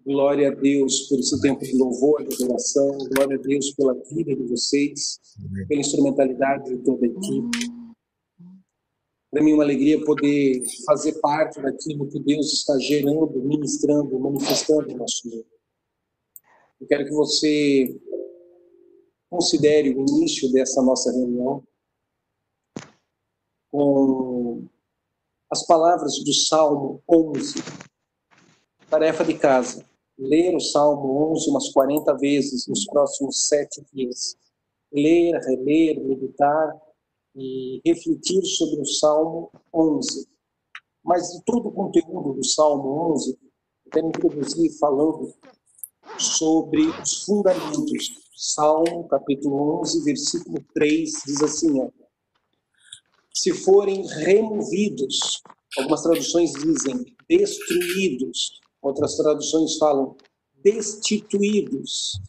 Glória a Deus por esse tempo de louvor, de adoração. Glória a Deus pela vida de vocês, pela instrumentalidade de toda a equipe. Para mim é uma alegria poder fazer parte daquilo que Deus está gerando, ministrando, manifestando no nosso meio. Eu quero que você considere o início dessa nossa reunião com as palavras do Salmo 11, tarefa de casa. Ler o Salmo 11 umas 40 vezes nos próximos 7 dias. Ler, reler, meditar e refletir sobre o Salmo 11. Mas de todo o conteúdo do Salmo 11, eu quero introduzir falando sobre os fundamentos. Salmo, capítulo 11, versículo 3, diz assim, se forem removidos, algumas traduções dizem destruídos, outras traduções falam destituídos.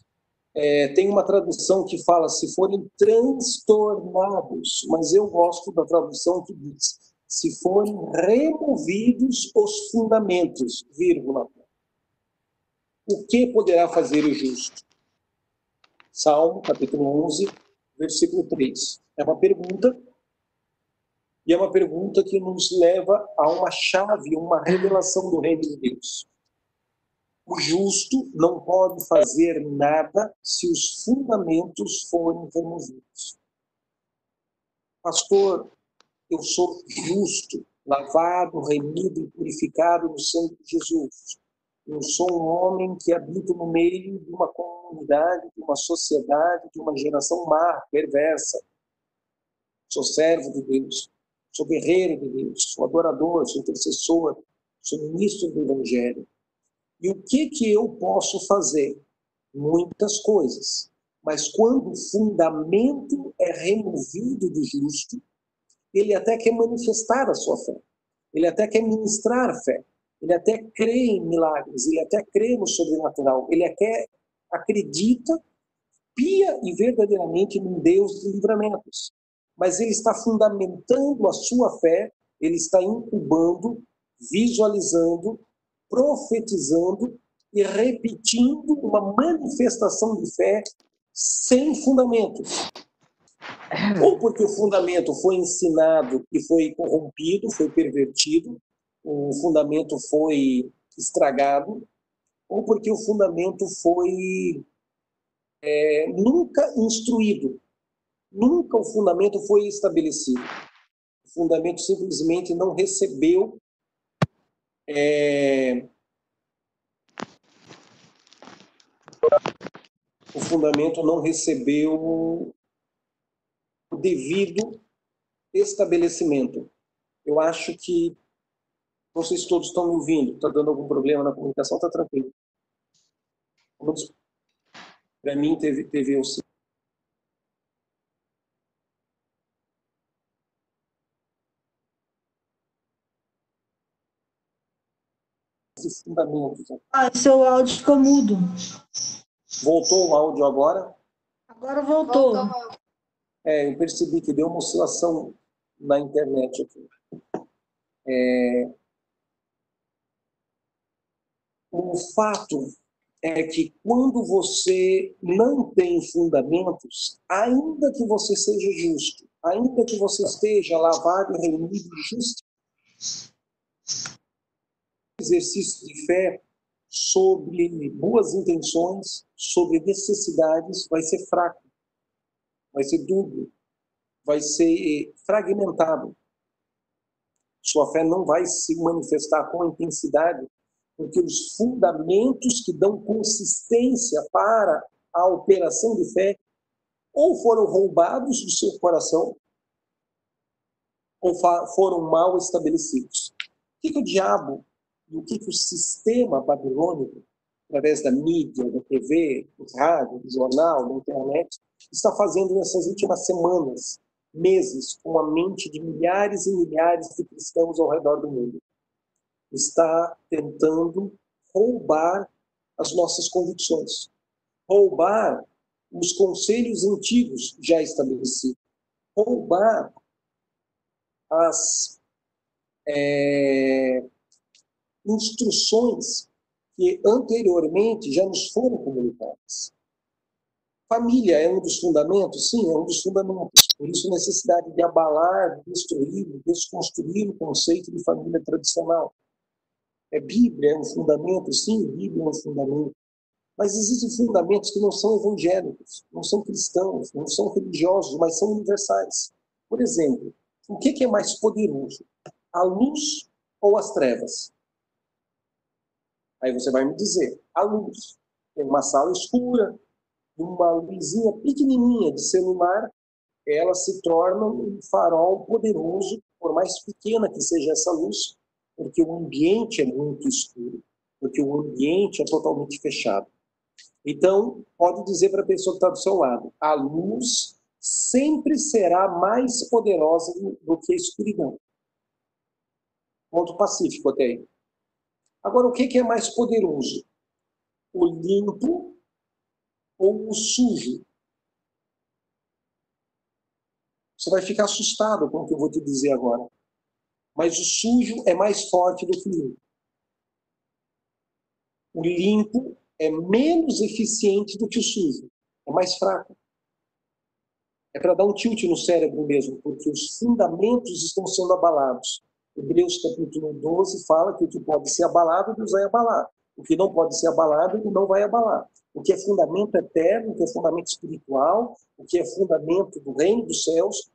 Tem uma tradução que fala se forem transtornados, mas eu gosto da tradução que diz se forem removidos os fundamentos, vírgula. O que poderá fazer o justo? Salmo, capítulo 11, versículo 3. É uma pergunta, e é uma pergunta que nos leva a uma chave, uma revelação do reino de Deus. O justo não pode fazer nada se os fundamentos forem removidos. Pastor, eu sou justo, lavado, remido e purificado no sangue de Jesus. Eu sou um homem que habito no meio de uma comunidade, de uma sociedade, de uma geração má, perversa. Sou servo de Deus, sou guerreiro de Deus, sou adorador, sou intercessor, sou ministro do Evangelho. E o que eu posso fazer? Muitas coisas. Mas quando o fundamento é removido do justo, ele até quer manifestar a sua fé. Ele até quer ministrar a fé. Ele até crê em milagres. Ele até crê no sobrenatural. Ele até acredita pia e verdadeiramente num Deus de livramentos. Mas ele está fundamentando a sua fé, ele está incubando, visualizando, profetizando e repetindo uma manifestação de fé sem fundamentos. Ou porque o fundamento foi ensinado e foi corrompido, foi pervertido, o fundamento foi estragado, ou porque o fundamento foi nunca instruído, nunca o fundamento foi estabelecido. O fundamento simplesmente não recebeu o fundamento não recebeu o devido estabelecimento. Eu acho que vocês todos estão me ouvindo. Está dando algum problema na comunicação? Está tranquilo. Para mim teve o fundamentos. Seu áudio ficou mudo. Voltou o áudio agora? Agora voltou. Eu percebi que deu uma oscilação na internet aqui. O fato é que quando você não tem fundamentos, ainda que você seja justo, ainda que você esteja lavado e remido justo, exercício de fé sobre boas intenções, sobre necessidades, vai ser fraco, vai ser dúbio, vai ser fragmentado. Sua fé não vai se manifestar com intensidade, porque os fundamentos que dão consistência para a operação de fé ou foram roubados do seu coração ou foram mal estabelecidos. O que o diabo e o que o sistema babilônico, através da mídia, da TV, do rádio, do jornal, da internet, está fazendo nessas últimas semanas, meses, com a mente de milhares e milhares de cristãos ao redor do mundo? Está tentando roubar as nossas convicções, roubar os conselhos antigos já estabelecidos, roubar as instruções que anteriormente já nos foram comunicadas. Família é um dos fundamentos? Sim, é um dos fundamentos. Por isso, a necessidade de abalar, destruir, desconstruir o conceito de família tradicional. Bíblia é um fundamento? Sim, Bíblia é um fundamento. Mas existem fundamentos que não são evangélicos, não são cristãos, não são religiosos, mas são universais. Por exemplo, o que é mais poderoso? A luz ou as trevas? Aí você vai me dizer, a luz. Tem uma sala escura, uma luzinha pequenininha de celular, ela se torna um farol poderoso, por mais pequena que seja essa luz, porque o ambiente é muito escuro, porque o ambiente é totalmente fechado. Então, pode dizer para a pessoa que está do seu lado, a luz sempre será mais poderosa do que a escuridão. Ponto pacífico até aí. Agora, o que é mais poderoso? O limpo ou o sujo? Você vai ficar assustado com o que eu vou te dizer agora. Mas o sujo é mais forte do que o limpo. O limpo é menos eficiente do que o sujo. É mais fraco. É para dar um tilt no cérebro mesmo, porque os fundamentos estão sendo abalados. Hebreus capítulo 12 fala que o que pode ser abalado, Deus vai abalar. O que não pode ser abalado, Ele não vai abalar. O que é fundamento eterno, o que é fundamento espiritual, o que é fundamento do reino dos céus,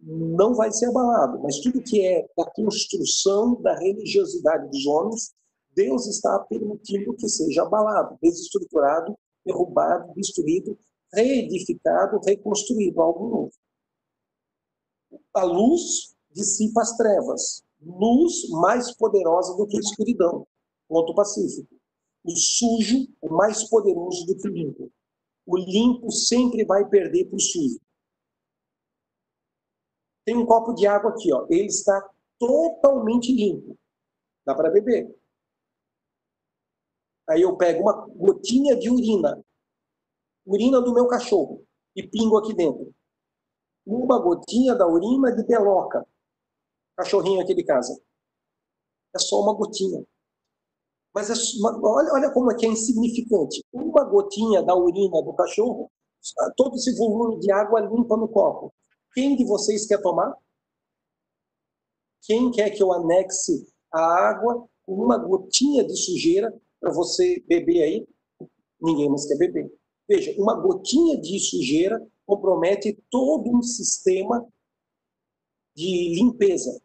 não vai ser abalado. Mas tudo que é a construção da religiosidade dos homens, Deus está permitindo que seja abalado, desestruturado, derrubado, destruído, reedificado, reconstruído, algo novo. A luz dissipa as trevas. Luz mais poderosa do que a escuridão. Ponto pacífico. O sujo é mais poderoso do que o limpo. O limpo sempre vai perder para o sujo. Tem um copo de água aqui, ó. Ele está totalmente limpo. Dá para beber. Aí eu pego uma gotinha de urina do meu cachorro, e pingo aqui dentro. Uma gotinha da urina de Beloca, cachorrinho aqui de casa. É só uma gotinha. Mas olha como é que é insignificante. Uma gotinha da urina do cachorro, todo esse volume de água limpa no copo. Quem de vocês quer tomar? Quem quer que eu anexe a água com uma gotinha de sujeira para você beber aí? Ninguém mais quer beber. Veja, uma gotinha de sujeira compromete todo um sistema de limpeza.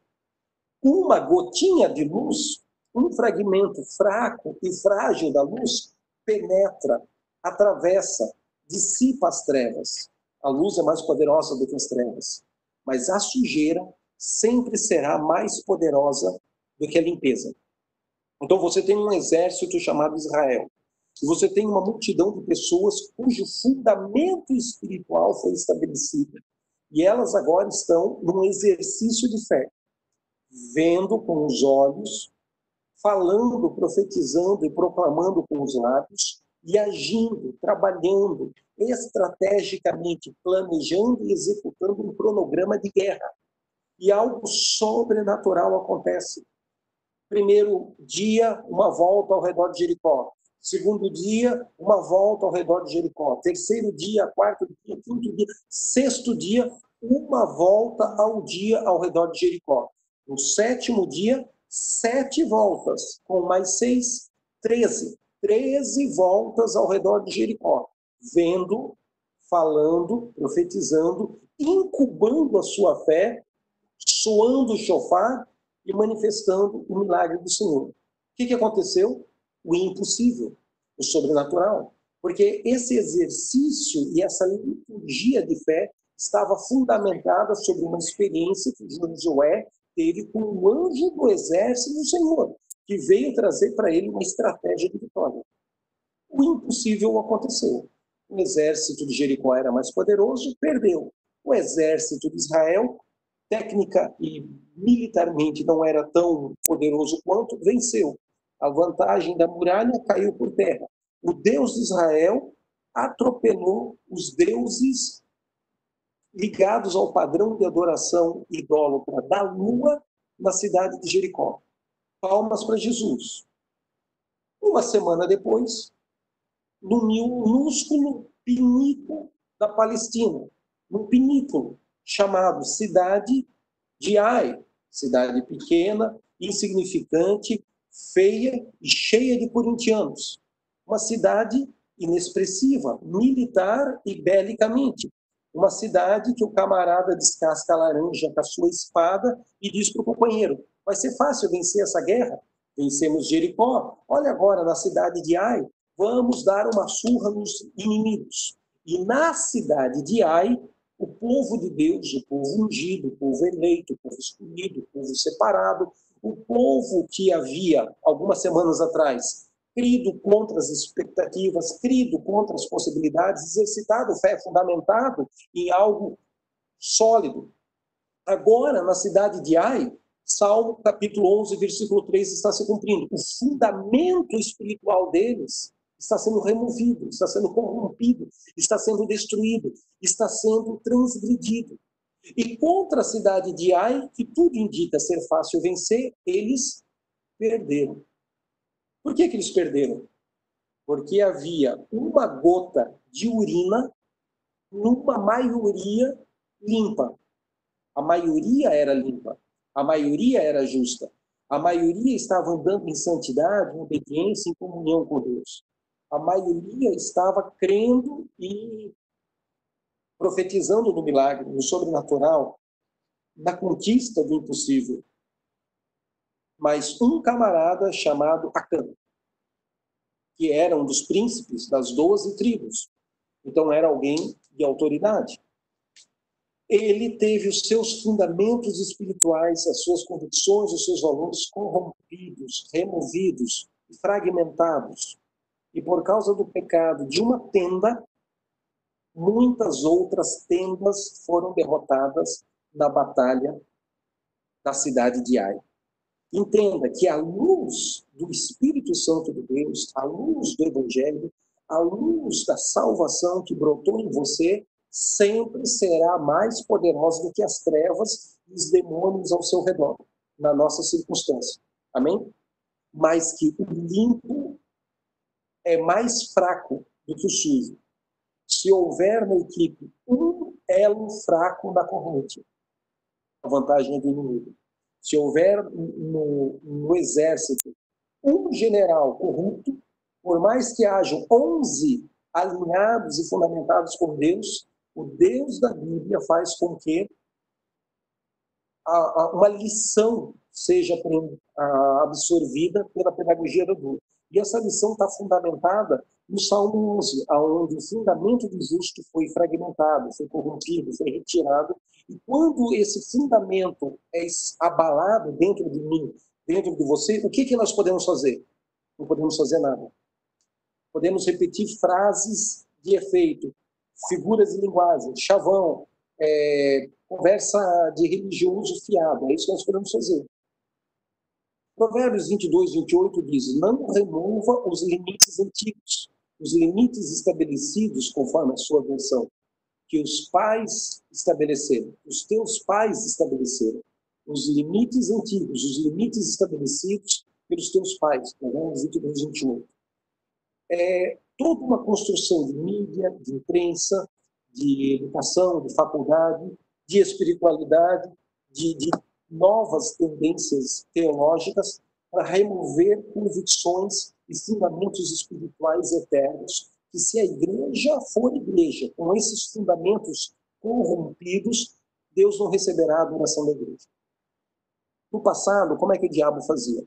Uma gotinha de luz, um fragmento fraco e frágil da luz, penetra, atravessa, dissipa as trevas. A luz é mais poderosa do que as trevas. Mas a sujeira sempre será mais poderosa do que a limpeza. Então você tem um exército chamado Israel. E você tem uma multidão de pessoas cujo fundamento espiritual foi estabelecido. E elas agora estão num exercício de fé, vendo com os olhos, falando, profetizando e proclamando com os lábios, e agindo, trabalhando estrategicamente, planejando e executando um cronograma de guerra. E algo sobrenatural acontece. Primeiro dia, uma volta ao redor de Jericó. Segundo dia, uma volta ao redor de Jericó. Terceiro dia, quarto dia, quinto dia, sexto dia, uma volta ao dia ao redor de Jericó. No sétimo dia, 7 voltas, com mais 6, 13. 13 voltas ao redor de Jericó. Vendo, falando, profetizando, incubando a sua fé, soando o chofar e manifestando o milagre do Senhor. O que aconteceu? O impossível, o sobrenatural. Porque esse exercício e essa liturgia de fé estava fundamentada sobre uma experiência que Josué teve com o anjo do exército do Senhor, que veio trazer para ele uma estratégia de vitória. O impossível aconteceu. O exército de Jericó era mais poderoso, perdeu. O exército de Israel, técnica e militarmente não era tão poderoso quanto, venceu. A vantagem da muralha caiu por terra. O Deus de Israel atropelou os deuses ligados ao padrão de adoração idólatra da lua na cidade de Jericó. Palmas para Jesus. Uma semana depois, no minúsculo pinículo da Palestina, num pinículo chamado Cidade de Ai, cidade pequena, insignificante, feia e cheia de corintianos. Uma cidade inexpressiva, militar e belicamente. Uma cidade que o camarada descasca a laranja com a sua espada e diz para o companheiro: vai ser fácil vencer essa guerra? Vencemos Jericó. Olha agora na cidade de Ai, vamos dar uma surra nos inimigos. E na cidade de Ai, o povo de Deus, o povo ungido, o povo eleito, o povo escolhido, o povo separado, o povo que havia, algumas semanas atrás, crido contra as expectativas, crido contra as possibilidades, exercitado fé fundamentado em algo sólido. Agora, na cidade de Ai, Salmo capítulo 11, versículo 3 está se cumprindo. O fundamento espiritual deles está sendo removido, está sendo corrompido, está sendo destruído, está sendo transgredido. E contra a cidade de Ai, que tudo indica ser fácil vencer, eles perderam. Por que eles perderam? Porque havia uma gota de urina numa maioria limpa. A maioria era limpa. A maioria era justa. A maioria estava andando em santidade, em obediência, em comunhão com Deus. A maioria estava crendo e profetizando no milagre, no sobrenatural, na conquista do impossível. Mas um camarada chamado Acã, que era um dos príncipes das 12 tribos, então era alguém de autoridade, ele teve os seus fundamentos espirituais, as suas convicções, os seus valores corrompidos, removidos, fragmentados. E por causa do pecado de uma tenda, muitas outras tendas foram derrotadas na batalha da cidade de Ai. Entenda que a luz do Espírito Santo de Deus, a luz do Evangelho, a luz da salvação que brotou em você, sempre será mais poderosa do que as trevas e os demônios ao seu redor, na nossa circunstância. Amém? Mas que o limpo é mais fraco do que o sujo. Se houver na equipe um elo fraco na corrente, a vantagem é do inimigo. Se houver no exército um general corrupto, por mais que hajam 11 alinhados e fundamentados com Deus, o Deus da Bíblia faz com que uma lição seja absorvida pela pedagogia do Deus. E essa lição está fundamentada no Salmo 11, onde o fundamento do justo foi fragmentado, foi corrompido, foi retirado. E quando esse fundamento é abalado dentro de mim, dentro de você, o que nós podemos fazer? Não podemos fazer nada. Podemos repetir frases de efeito, figuras de linguagem, chavão, conversa de religioso fiado. É isso que nós podemos fazer. Provérbios 22, 28 diz: não remova os limites antigos, os limites estabelecidos conforme a sua versão, que os pais estabeleceram, os teus pais estabeleceram, os limites antigos, os limites estabelecidos pelos teus pais. Provérbios 22, 28. É toda uma construção de mídia, de imprensa, de educação, de faculdade, de espiritualidade, de novas tendências teológicas para remover convicções e fundamentos espirituais eternos, que se a igreja for igreja com esses fundamentos corrompidos, Deus não receberá a adoração da igreja. No passado, como é que o diabo fazia?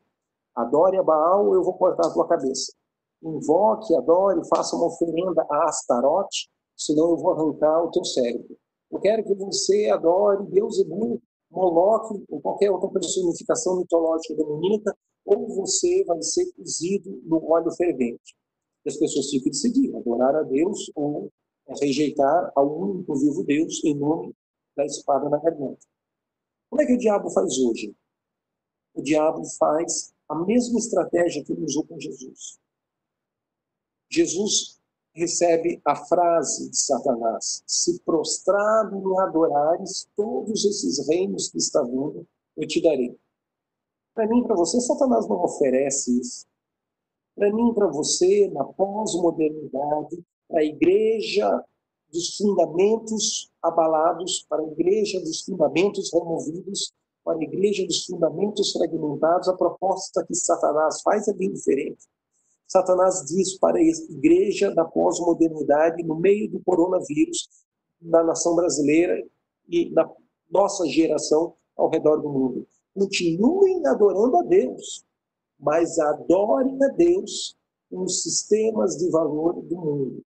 Adore a Baal, eu vou cortar a tua cabeça. Invoque, adore, faça uma oferenda a Astarote, senão eu vou arrancar o teu cérebro. Eu quero que você adore Beelzebul, Moloque ou qualquer outra personificação mitológica demoníaca, ou você vai ser cozido no óleo fervente. E as pessoas ficam decidindo, adorar a Deus ou rejeitar ao único vivo Deus em nome da espada na garganta. Como é que o diabo faz hoje? O diabo faz a mesma estratégia que ele usou com Jesus. Jesus recebe a frase de Satanás: se prostrado me adorares, todos esses reinos que está vindo, eu te darei. Para mim e para você, Satanás não oferece isso. Para mim, para você, na pós-modernidade, para a igreja dos fundamentos abalados, para a igreja dos fundamentos removidos, para a igreja dos fundamentos fragmentados, a proposta que Satanás faz é bem diferente. Satanás diz para a igreja da pós-modernidade, no meio do coronavírus, na nação brasileira e na nossa geração ao redor do mundo: continuem adorando a Deus, mas adorem a Deus com os sistemas de valor do mundo.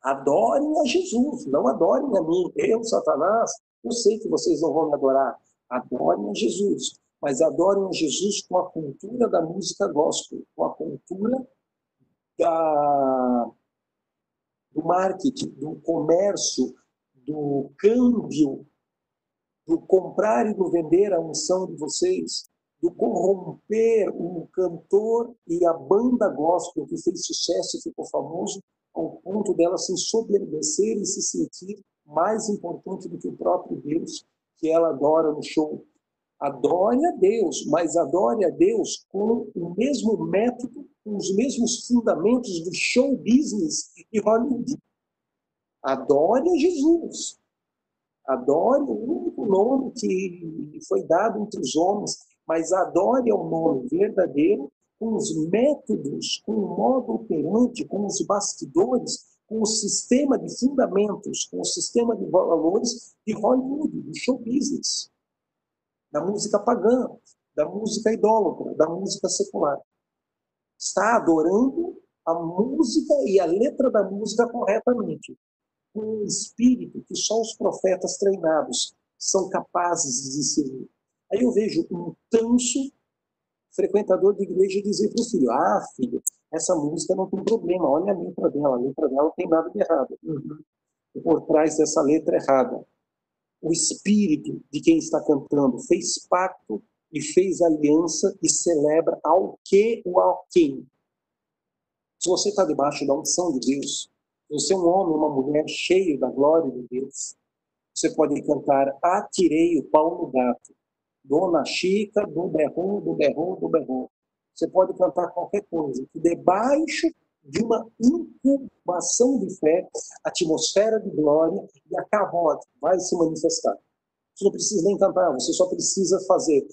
Adorem a Jesus, não adorem a mim. Eu, Satanás, eu sei que vocês não vão me adorar. Adorem a Jesus, mas adorem a Jesus com a cultura da música gospel, com a cultura do marketing, do comércio, do câmbio, do comprar e do vender a unção de vocês, do corromper o cantor e a banda gospel que fez sucesso e ficou famoso, ao ponto dela se ensoberbecer e se sentir mais importante do que o próprio Deus que ela adora no show. Adore a Deus, mas adore a Deus com o mesmo método, com os mesmos fundamentos do show business de Hollywood. Adore a Jesus. Adore o único nome que foi dado entre os homens, mas adore ao nome verdadeiro, com os métodos, com o modo operante, com os bastidores, com o sistema de fundamentos, com o sistema de valores de Hollywood, do show business, da música pagã, da música idólatra, da música secular. Está adorando a música e a letra da música corretamente, com um espírito que só os profetas treinados são capazes de discernir. Aí eu vejo um tanso frequentador de igreja dizer para o filho: ah, filho, essa música não tem problema, olha a letra dela não tem nada de errado. E por trás dessa letra errada, o espírito de quem está cantando fez pacto e fez aliança e celebra ao que ou ao quem. Se você está debaixo da unção de Deus, se você é um homem ou uma mulher cheio da glória de Deus, você pode cantar: atirei o pau no gato, Dona Chica, do berro, do berro, do berro. Você pode cantar qualquer coisa, que debaixo de uma incubação de fé, atmosfera de glória e a carroça vai se manifestar. Você não precisa nem cantar, você só precisa fazer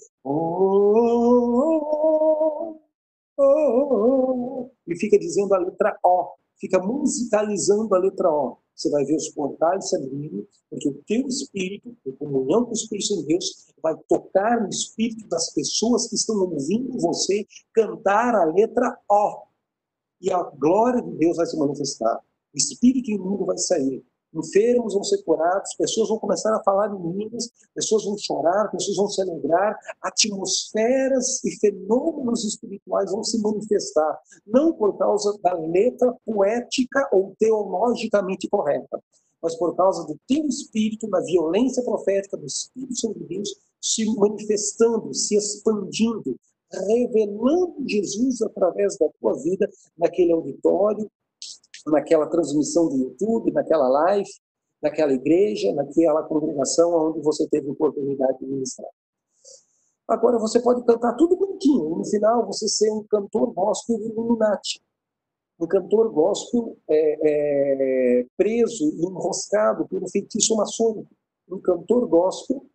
e fica dizendo a letra O, fica musicalizando a letra O. Você vai ver os portais se abrindo, porque o teu espírito, em comunhão com o Espírito de Deus, vai tocar no espírito das pessoas que estão ouvindo você cantar a letra O. E a glória de Deus vai se manifestar. O espírito imundo vai sair. Enfermos vão ser curados, pessoas vão começar a falar em línguas, pessoas vão chorar, pessoas vão se alegrar, atmosferas e fenômenos espirituais vão se manifestar, não por causa da letra poética ou teologicamente correta, mas por causa do teu espírito, da violência profética do Espírito de Deus se manifestando, se expandindo, revelando Jesus através da tua vida, naquele auditório, naquela transmissão do YouTube, naquela live, naquela igreja, naquela congregação onde você teve oportunidade de ministrar. Agora você pode cantar tudo bonitinho, e no final você ser um cantor gospel Illuminati, um cantor gospel preso e enroscado pelo feitiço maçônico, um cantor gospel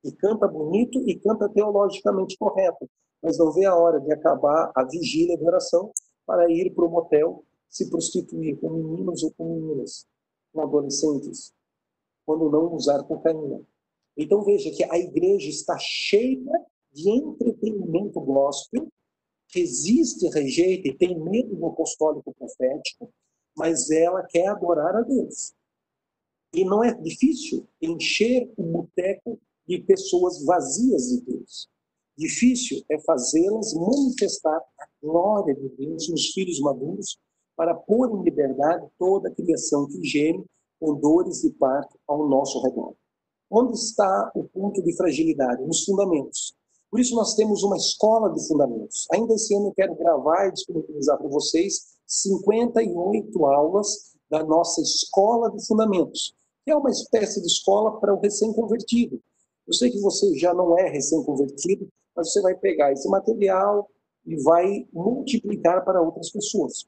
que canta bonito e canta teologicamente correto, mas não vê a hora de acabar a vigília de oração para ir para o motel se prostituir com meninos ou com meninas, com adolescentes, quando não usar cocaína. Então veja que a igreja está cheia de entretenimento gospel, resiste, rejeita e tem medo do apostólico profético, mas ela quer adorar a Deus. E não é difícil encher o boteco de pessoas vazias de Deus. Difícil é fazê-las manifestar a glória de Deus nos filhos maduros, para pôr em liberdade toda a criação que geme com dores de parto ao nosso redor. Onde está o ponto de fragilidade? Nos fundamentos. Por isso nós temos uma escola de fundamentos. Ainda esse ano eu quero gravar e disponibilizar para vocês 58 aulas da nossa escola de fundamentos, que é uma espécie de escola para o recém-convertido. Eu sei que você já não é recém-convertido, mas você vai pegar esse material e vai multiplicar para outras pessoas.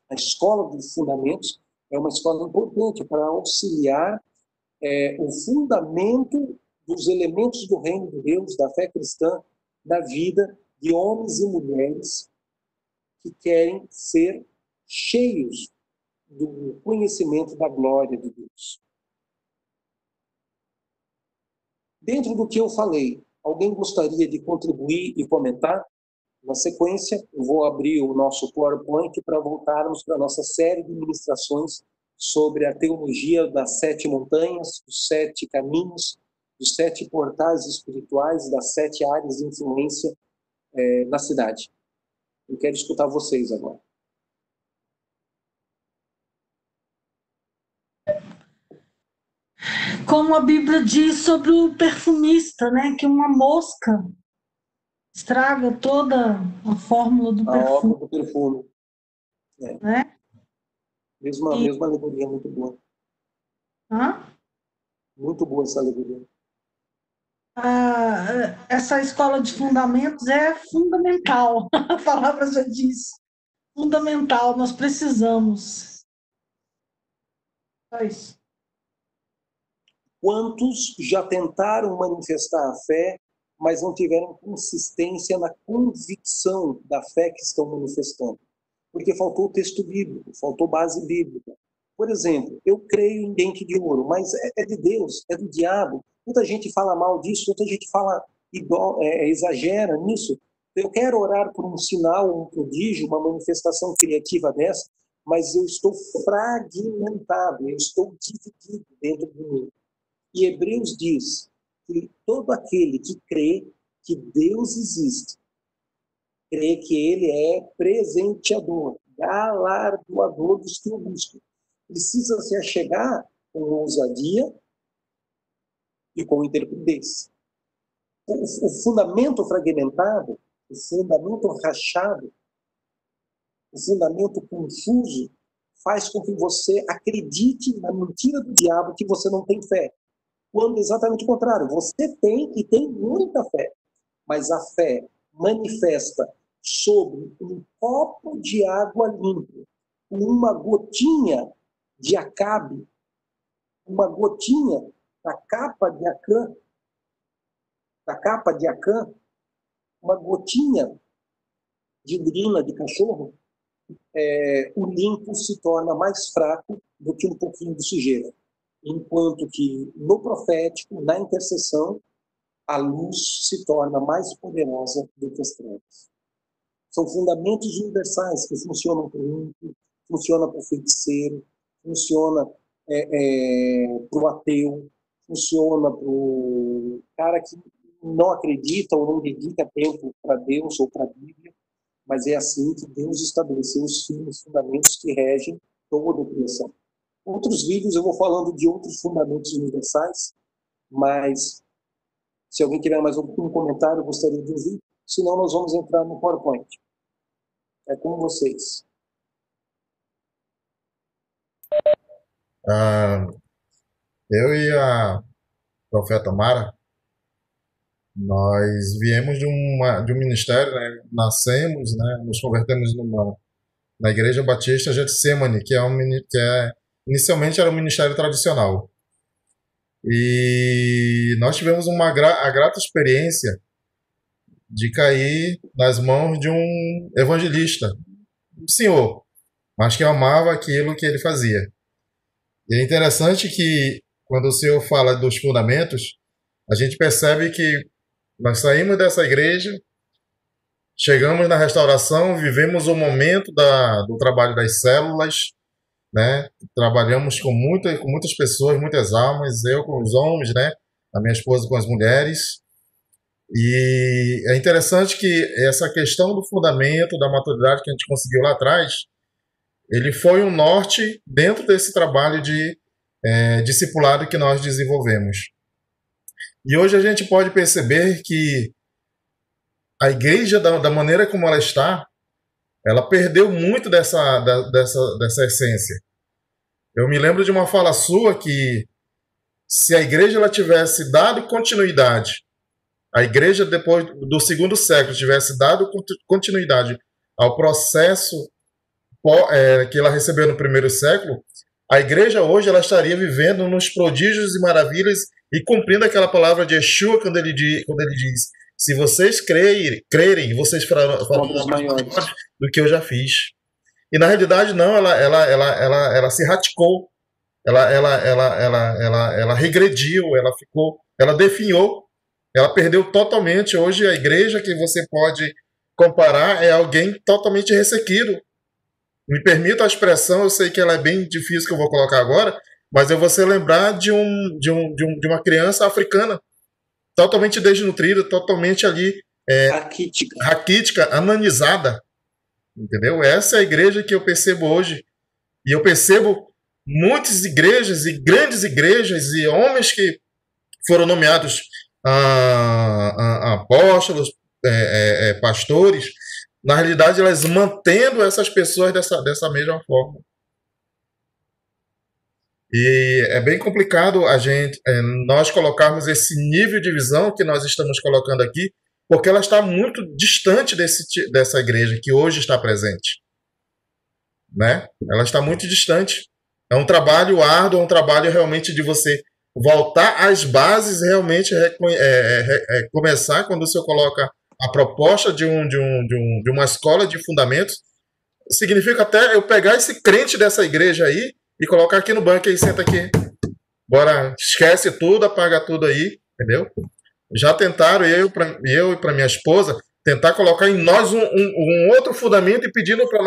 A escola dos fundamentos é uma escola importante para auxiliar o fundamento dos elementos do reino de Deus, da fé cristã, na vida de homens e mulheres que querem ser cheios do conhecimento da glória de Deus. Dentro do que eu falei, alguém gostaria de contribuir e comentar? Na sequência, eu vou abrir o nosso PowerPoint para voltarmos para a nossa série de ministrações sobre a teologia das 7 montanhas, dos 7 caminhos, dos 7 portais espirituais, das 7 áreas de influência na cidade. Eu quero escutar vocês agora. Como a Bíblia diz sobre o perfumista, né? Que uma mosca estraga toda a fórmula do A perfume, obra do perfume. né? Mesma alegoria, muito boa. Hã? Muito boa essa alegoria. Essa escola de fundamentos é fundamental. A palavra já diz. Fundamental, nós precisamos. Só isso. Quantos já tentaram manifestar a fé, mas não tiveram consistência na convicção da fé que estão manifestando? Porque faltou texto bíblico, faltou base bíblica. Por exemplo, eu creio em dente de ouro, mas é de Deus, é do diabo. Muita gente fala mal disso, muita gente fala exagera nisso. Eu quero orar por um sinal, um prodígio, uma manifestação criativa dessa, mas eu estou fragmentado, eu estou dividido dentro de mim. E Hebreus diz que todo aquele que crê que Deus existe, crê que Ele é presenteador, galardoador dos que o buscam, precisa se achegar com ousadia e com intrepidez. O fundamento fragmentado, o fundamento rachado, o fundamento confuso, faz com que você acredite na mentira do diabo que você não tem fé. Quando exatamente o contrário, você tem e tem muita fé, mas a fé manifesta sobre um copo de água limpa, uma gotinha de Acabe, uma gotinha da capa de Acã, uma gotinha de urina de cachorro, o limpo se torna mais fraco do que um pouquinho de sujeira. Enquanto que no profético, na intercessão, a luz se torna mais poderosa do que as trevas. São fundamentos universais que funcionam para o ímpio, funciona para o feiticeiro, funciona para o ateu, funciona para o cara que não acredita ou não dedica tempo para Deus ou para a Bíblia, mas é assim que Deus estabeleceu os firmes fundamentos que regem toda a criação. Outros vídeos eu vou falando de outros fundamentos universais, mas se alguém tiver mais algum comentário, eu gostaria de ouvir. Senão, nós vamos entrar no PowerPoint. É com vocês. Eu e a profeta Mara, nós viemos de um ministério, né? Nascemos, né? Nos convertemos na Igreja Batista Getsemane, que inicialmente era um ministério tradicional. E nós tivemos a grata experiência de cair nas mãos de um evangelista, um senhor, mas que amava aquilo que ele fazia. E é interessante que, quando o senhor fala dos fundamentos, a gente percebe que nós saímos dessa igreja, chegamos na restauração, vivemos o momento do trabalho das células, né? Trabalhamos com muitas pessoas, muitas almas, eu com os homens, né? A minha esposa com as mulheres. E é interessante que essa questão do fundamento, da maturidade que a gente conseguiu lá atrás, ele foi um norte dentro desse trabalho de discipulado que nós desenvolvemos. E hoje a gente pode perceber que a igreja, da maneira como ela está, ela perdeu muito dessa essência. Eu me lembro de uma fala sua que, se a igreja ela tivesse dado continuidade a igreja, depois do segundo século, tivesse dado continuidade ao processo que ela recebeu no primeiro século, a igreja hoje ela estaria vivendo nos prodígios e maravilhas e cumprindo aquela palavra de Yeshua quando ele diz: se vocês crerem, vocês farão maiores do que eu já fiz. E na realidade não, ela se raticou, ela regrediu, ela definhou, ela perdeu totalmente. Hoje a igreja que você pode comparar é alguém totalmente ressequido. Me permita a expressão, eu sei que ela é bem difícil que eu vou colocar agora, mas é você lembrar de uma criança africana, totalmente desnutrida, totalmente ali raquítica, ananizada. Entendeu? Essa é a igreja que eu percebo hoje. E eu percebo muitas igrejas e grandes igrejas e homens que foram nomeados apóstolos, pastores, na realidade elas mantendo essas pessoas dessa mesma forma. E é bem complicado nós colocarmos esse nível de visão que nós estamos colocando aqui, porque ela está muito distante dessa igreja que hoje está presente. Né? Ela está muito distante. É um trabalho árduo, é um trabalho realmente de você voltar às bases, realmente começar quando o senhor coloca a proposta de uma escola de fundamentos. Significa até eu pegar esse crente dessa igreja aí e colocar aqui no banco e senta aqui. Bora, esquece tudo, apaga tudo aí, entendeu? Já tentaram, eu e para minha esposa, tentar colocar em nós um outro fundamento e pedindo para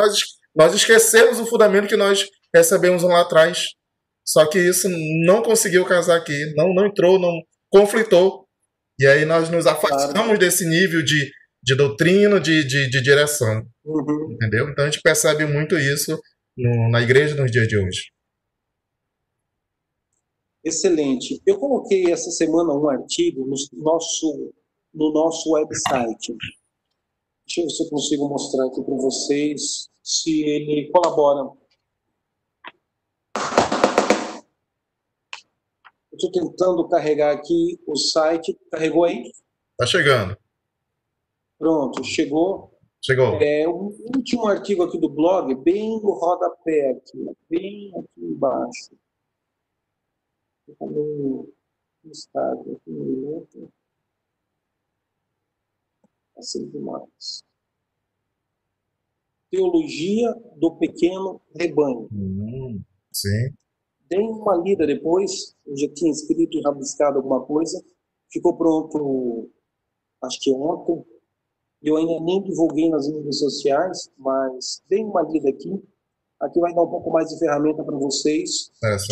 nós esquecermos o fundamento que nós recebemos lá atrás. Só que isso não conseguiu casar aqui, não entrou, não conflitou. E aí nós nos afastamos desse nível de doutrina, de direção. Uhum. Entendeu? Então a gente percebe muito isso na igreja nos dias de hoje. Excelente. Eu coloquei essa semana um artigo no nosso website. Deixa eu ver se eu consigo mostrar aqui para vocês se ele colabora. Estou tentando carregar aqui o site. Carregou aí? Está chegando. Pronto, chegou. Chegou. O último artigo aqui do blog, bem no rodapé aqui, bem aqui embaixo. No estágio aqui no minuto. Assim demais. Teologia do pequeno rebanho. Sim. Dei uma lida depois, eu já tinha escrito e rabiscado alguma coisa, ficou pronto, acho que ontem, eu ainda nem divulguei nas mídias sociais, mas dei uma lida aqui, vai dar um pouco mais de ferramenta para vocês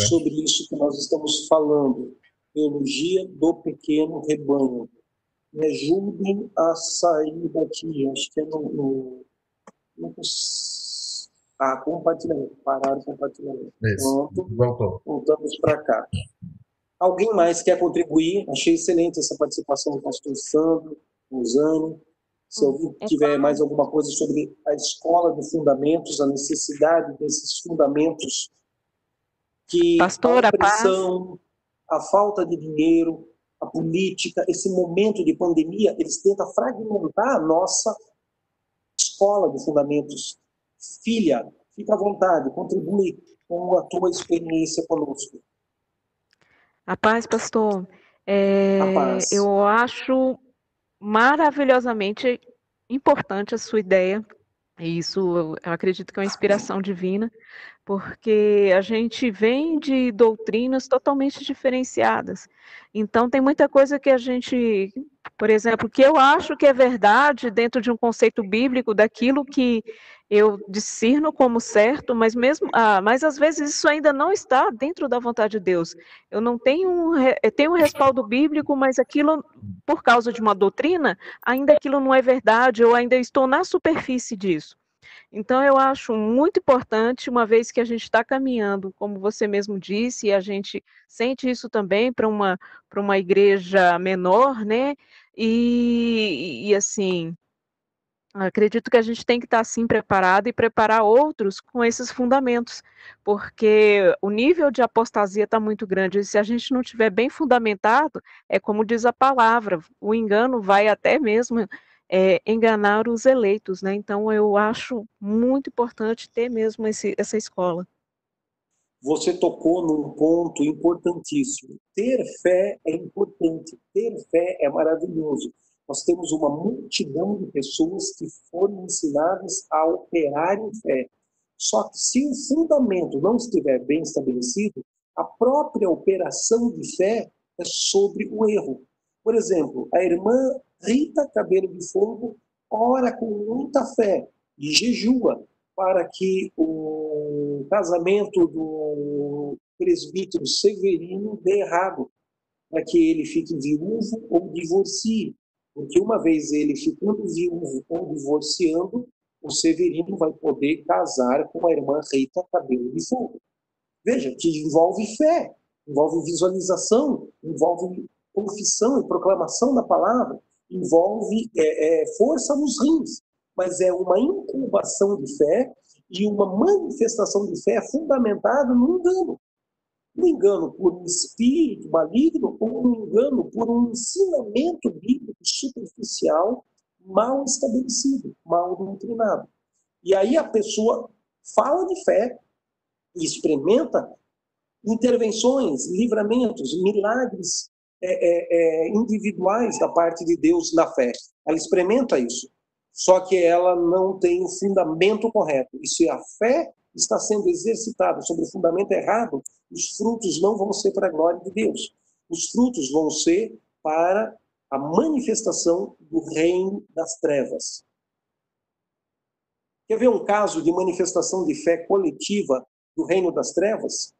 sobre isso que nós estamos falando, teologia do pequeno rebanho. Me ajudem a sair daqui, acho que é compartilhamento. Parar o compartilhamento. Pronto. Voltamos para cá. Alguém mais quer contribuir? Achei excelente essa participação do pastor Sandro, Rosane. Se alguém tiver mais alguma coisa sobre a escola de fundamentos, a necessidade desses fundamentos, que Pastora, a pressão, a falta de dinheiro, a política, esse momento de pandemia, eles tentam fragmentar a nossa escola de fundamentos. Filha, fica à vontade, contribui com a tua experiência conosco. A paz, pastor. A paz. Eu acho maravilhosamente importante a sua ideia. Isso, eu acredito que é uma inspiração divina, porque a gente vem de doutrinas totalmente diferenciadas. Então, tem muita coisa que a gente, por exemplo, que eu acho que é verdade dentro de um conceito bíblico, daquilo que eu discerno como certo, mas às vezes isso ainda não está dentro da vontade de Deus. Eu não tenho tenho um respaldo bíblico, mas aquilo, por causa de uma doutrina, ainda aquilo não é verdade, eu ainda estou na superfície disso. Então, eu acho muito importante, uma vez que a gente está caminhando, como você mesmo disse, e a gente sente isso também para uma igreja menor, né? E assim, acredito que a gente tem que estar assim preparado e preparar outros com esses fundamentos, porque o nível de apostasia está muito grande. E se a gente não tiver bem fundamentado, é como diz a palavra, o engano vai até mesmo enganar os eleitos, né? Então eu acho muito importante ter mesmo essa escola. Você tocou num ponto importantíssimo. Ter fé é importante, ter fé é maravilhoso. Nós temos uma multidão de pessoas que foram ensinadas a operar em fé. Só que se o fundamento não estiver bem estabelecido, a própria operação de fé é sobre o erro. Por exemplo, a irmã Rita Cabelo de Fogo ora com muita fé e jejua para que o casamento do presbítero Severino dê errado, para que ele fique viúvo ou divorcie. Porque uma vez ele ficando viúvo ou divorciando, o Severino vai poder casar com a irmã Rita Cabelo de Fogo. Veja, que envolve fé, envolve visualização, envolve confissão e proclamação da palavra, envolve força nos rins, mas é uma incubação de fé e uma manifestação de fé fundamentada no engano. Um engano por um espírito maligno ou um engano por um ensinamento bíblico superficial, mal estabelecido, mal doutrinado. E aí a pessoa fala de fé e experimenta intervenções, livramentos, milagres individuais da parte de Deus na fé. Ela experimenta isso, só que ela não tem o fundamento correto. E se a fé está sendo exercitada sobre o fundamento errado, os frutos não vão ser para a glória de Deus. Os frutos vão ser para a manifestação do reino das trevas. Quer ver um caso de manifestação de fé coletiva do reino das trevas?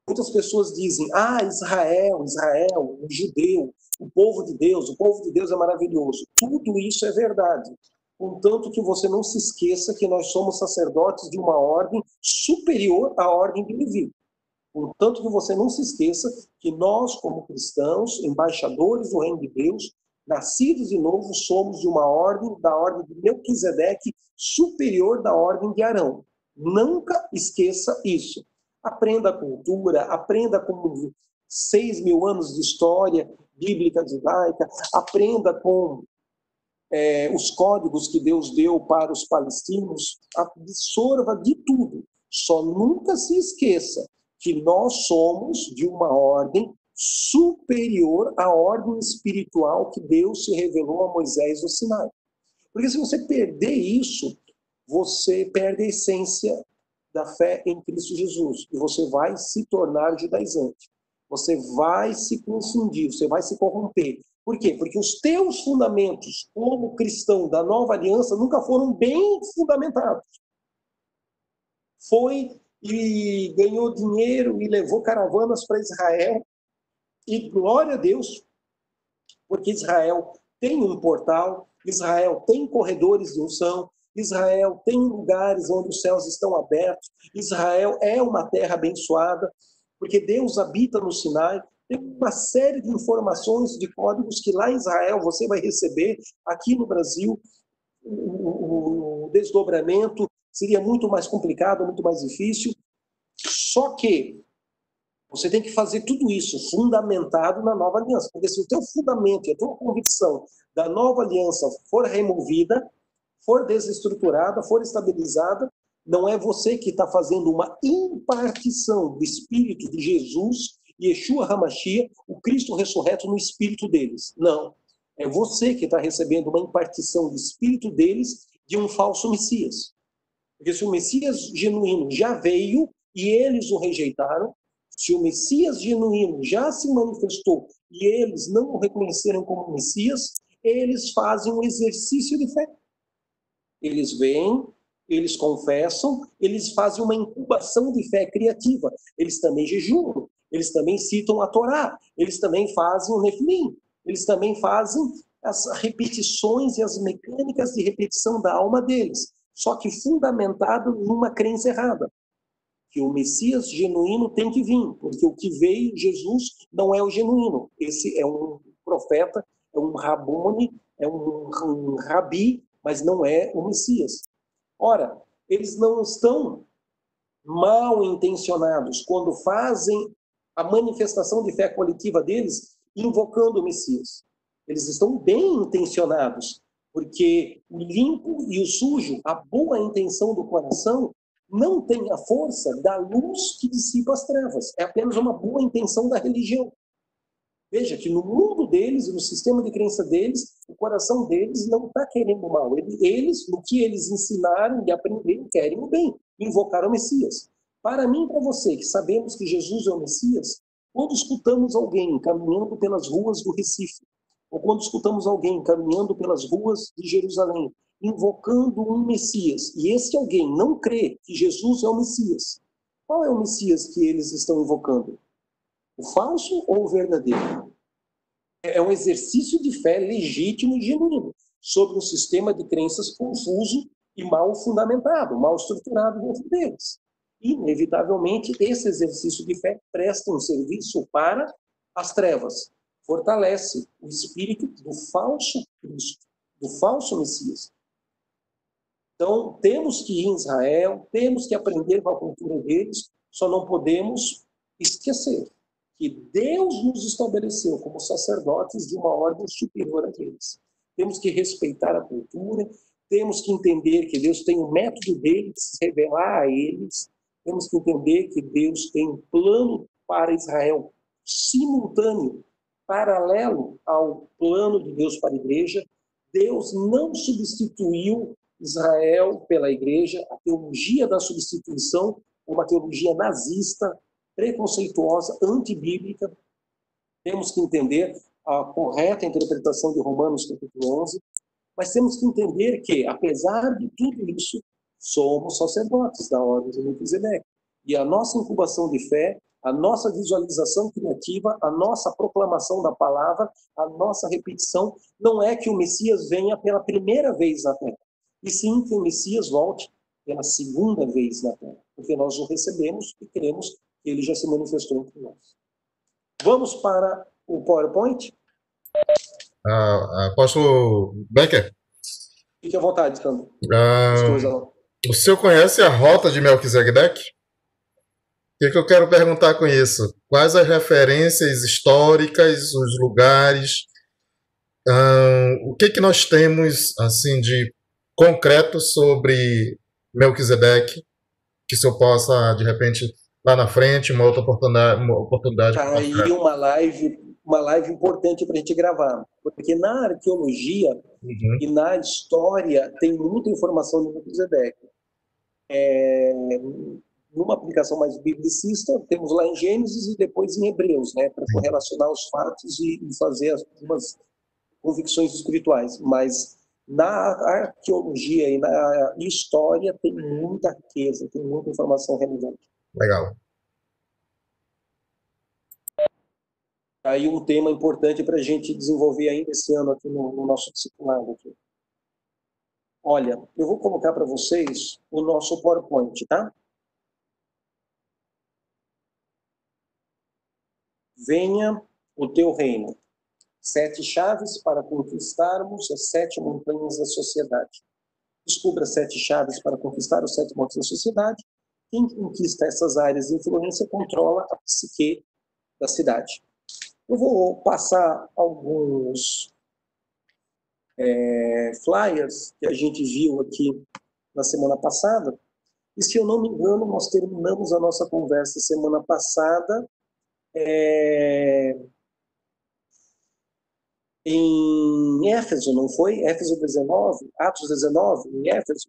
Muitas pessoas dizem, Israel, o judeu, o povo de Deus é maravilhoso. Tudo isso é verdade. Contanto que você não se esqueça que nós somos sacerdotes de uma ordem superior à ordem de Levi. Contanto que você não se esqueça que nós, como cristãos, embaixadores do reino de Deus, nascidos de novo, somos de uma ordem, da ordem de Melquisedeque, superior da ordem de Arão. Nunca esqueça isso. Aprenda a cultura, aprenda com 6.000 anos de história bíblica judaica, aprenda com os códigos que Deus deu para os palestinos, absorva de tudo. Só nunca se esqueça que nós somos de uma ordem superior à ordem espiritual que Deus se revelou a Moisés no Sinai. Porque se você perder isso, você perde a essência da fé em Cristo Jesus. E você vai se tornar judaizante. Você vai se confundir, você vai se corromper. Por quê? Porque os teus fundamentos como cristão da nova aliança nunca foram bem fundamentados. Foi e ganhou dinheiro e levou caravanas para Israel. E glória a Deus, porque Israel tem um portal, Israel tem corredores de unção, Israel tem lugares onde os céus estão abertos, Israel é uma terra abençoada, porque Deus habita no Sinai. Tem uma série de informações, de códigos que lá em Israel você vai receber. Aqui no Brasil, o desdobramento seria muito mais complicado, muito mais difícil. Só que você tem que fazer tudo isso fundamentado na nova aliança. Porque se o teu fundamento e a tua convicção da nova aliança for removida, for desestruturada, for estabilizada, não é você que está fazendo uma impartição do Espírito de Jesus, Yeshua HaMashiach, o Cristo ressurreto no Espírito deles. Não. É você que está recebendo uma impartição do Espírito deles de um falso Messias. Porque se o Messias genuíno já veio e eles o rejeitaram, se o Messias genuíno já se manifestou e eles não o reconheceram como Messias, eles fazem um exercício de fé. Eles vêm, eles confessam, eles fazem uma incubação de fé criativa. Eles também jejuam, eles também citam a Torá, eles também fazem o Nefilim, eles também fazem as repetições e as mecânicas de repetição da alma deles, só que fundamentado numa crença errada. Que o Messias genuíno tem que vir, porque o que veio, Jesus, não é o genuíno. Esse é um profeta, é um rabone, é um rabi mas não é o Messias. Ora, eles não estão mal intencionados quando fazem a manifestação de fé coletiva deles invocando o Messias. Eles estão bem intencionados, porque o limpo e o sujo, a boa intenção do coração, não tem a força da luz que dissipa as trevas. É apenas uma boa intenção da religião. Veja que no mundo deles e no sistema de crença deles, o coração deles não está querendo o mal. Eles, no que eles ensinaram e aprenderam, querem o bem, invocar o Messias. Para mim e para você, que sabemos que Jesus é o Messias, quando escutamos alguém caminhando pelas ruas do Recife, ou quando escutamos alguém caminhando pelas ruas de Jerusalém, invocando um Messias, e esse alguém não crê que Jesus é o Messias, qual é o Messias que eles estão invocando? O falso ou o verdadeiro? É um exercício de fé legítimo e genuíno sobre um sistema de crenças confuso e mal fundamentado, mal estruturado dentro deles. Inevitavelmente, esse exercício de fé presta um serviço para as trevas, fortalece o espírito do falso Cristo, do falso Messias. Então, temos que ir em Israel, temos que aprender com a cultura deles, só não podemos esquecer que Deus nos estabeleceu como sacerdotes de uma ordem superior a eles. Temos que respeitar a cultura, temos que entender que Deus tem um método dele de se revelar a eles, temos que entender que Deus tem um plano para Israel simultâneo, paralelo ao plano de Deus para a igreja. Deus não substituiu Israel pela igreja. A teologia da substituição é uma teologia nazista, preconceituosa, antibíblica. Temos que entender a correta interpretação de Romanos capítulo 11, mas temos que entender que, apesar de tudo isso, somos sacerdotes da ordem de Melquisedeque. E a nossa incubação de fé, a nossa visualização criativa, a nossa proclamação da palavra, a nossa repetição, não é que o Messias venha pela primeira vez na terra, e sim que o Messias volte pela segunda vez na terra, porque nós o recebemos e cremos que ele já se manifestou entre nós. Vamos para o PowerPoint? Apóstolo Becker, Fique à vontade, Sandro. O senhor conhece a rota de Melquisedeque? O que eu quero perguntar com isso? Quais as referências históricas, os lugares, o que nós temos assim de concreto sobre Melquisedeque, que o senhor possa, de repente, lá na frente, uma outra oportunidade. Tá aí uma live importante para a gente gravar, porque na arqueologia e na história tem muita informação de Melquisedeque. Numa aplicação mais biblicista, temos lá em Gênesis e depois em Hebreus, né, para correlacionar os fatos e fazer algumas convicções espirituais. Mas na arqueologia e na história tem muita riqueza, tem muita informação relevante. Legal. Aí um tema importante para a gente desenvolver ainda esse ano aqui no nosso discipulado. Aqui. Olha, eu vou colocar para vocês o nosso PowerPoint, tá? Venha o teu reino. 7 chaves para conquistarmos as 7 montanhas da sociedade. Descubra 7 chaves para conquistar os 7 montes da sociedade. Quem conquista essas áreas de influência controla a psique da cidade. Eu vou passar alguns flyers que a gente viu aqui na semana passada. E, se eu não me engano, nós terminamos a nossa conversa semana passada em Éfeso, não foi? Éfeso 19, Atos 19, em Éfeso,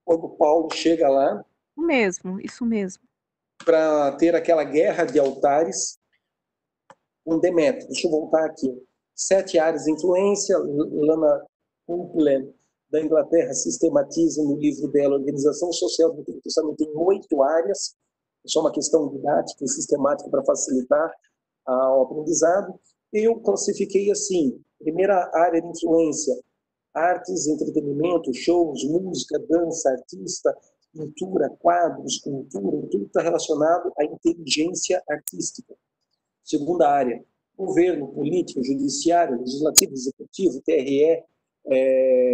quando Paulo chega lá. Isso mesmo. Para ter aquela guerra de altares com Demétrio. Deixa eu voltar aqui. 7 áreas de influência. Lana Copeland, da Inglaterra, sistematiza no livro dela Organização Social do Antigo Testamento em 8 áreas. É só uma questão didática e sistemática para facilitar o aprendizado. Eu classifiquei assim: primeira área de influência, artes, entretenimento, shows, música, dança, artista, pintura, quadros, cultura, tudo está relacionado à inteligência artística. Segunda área, governo, política, judiciário, legislativo, executivo, TRE,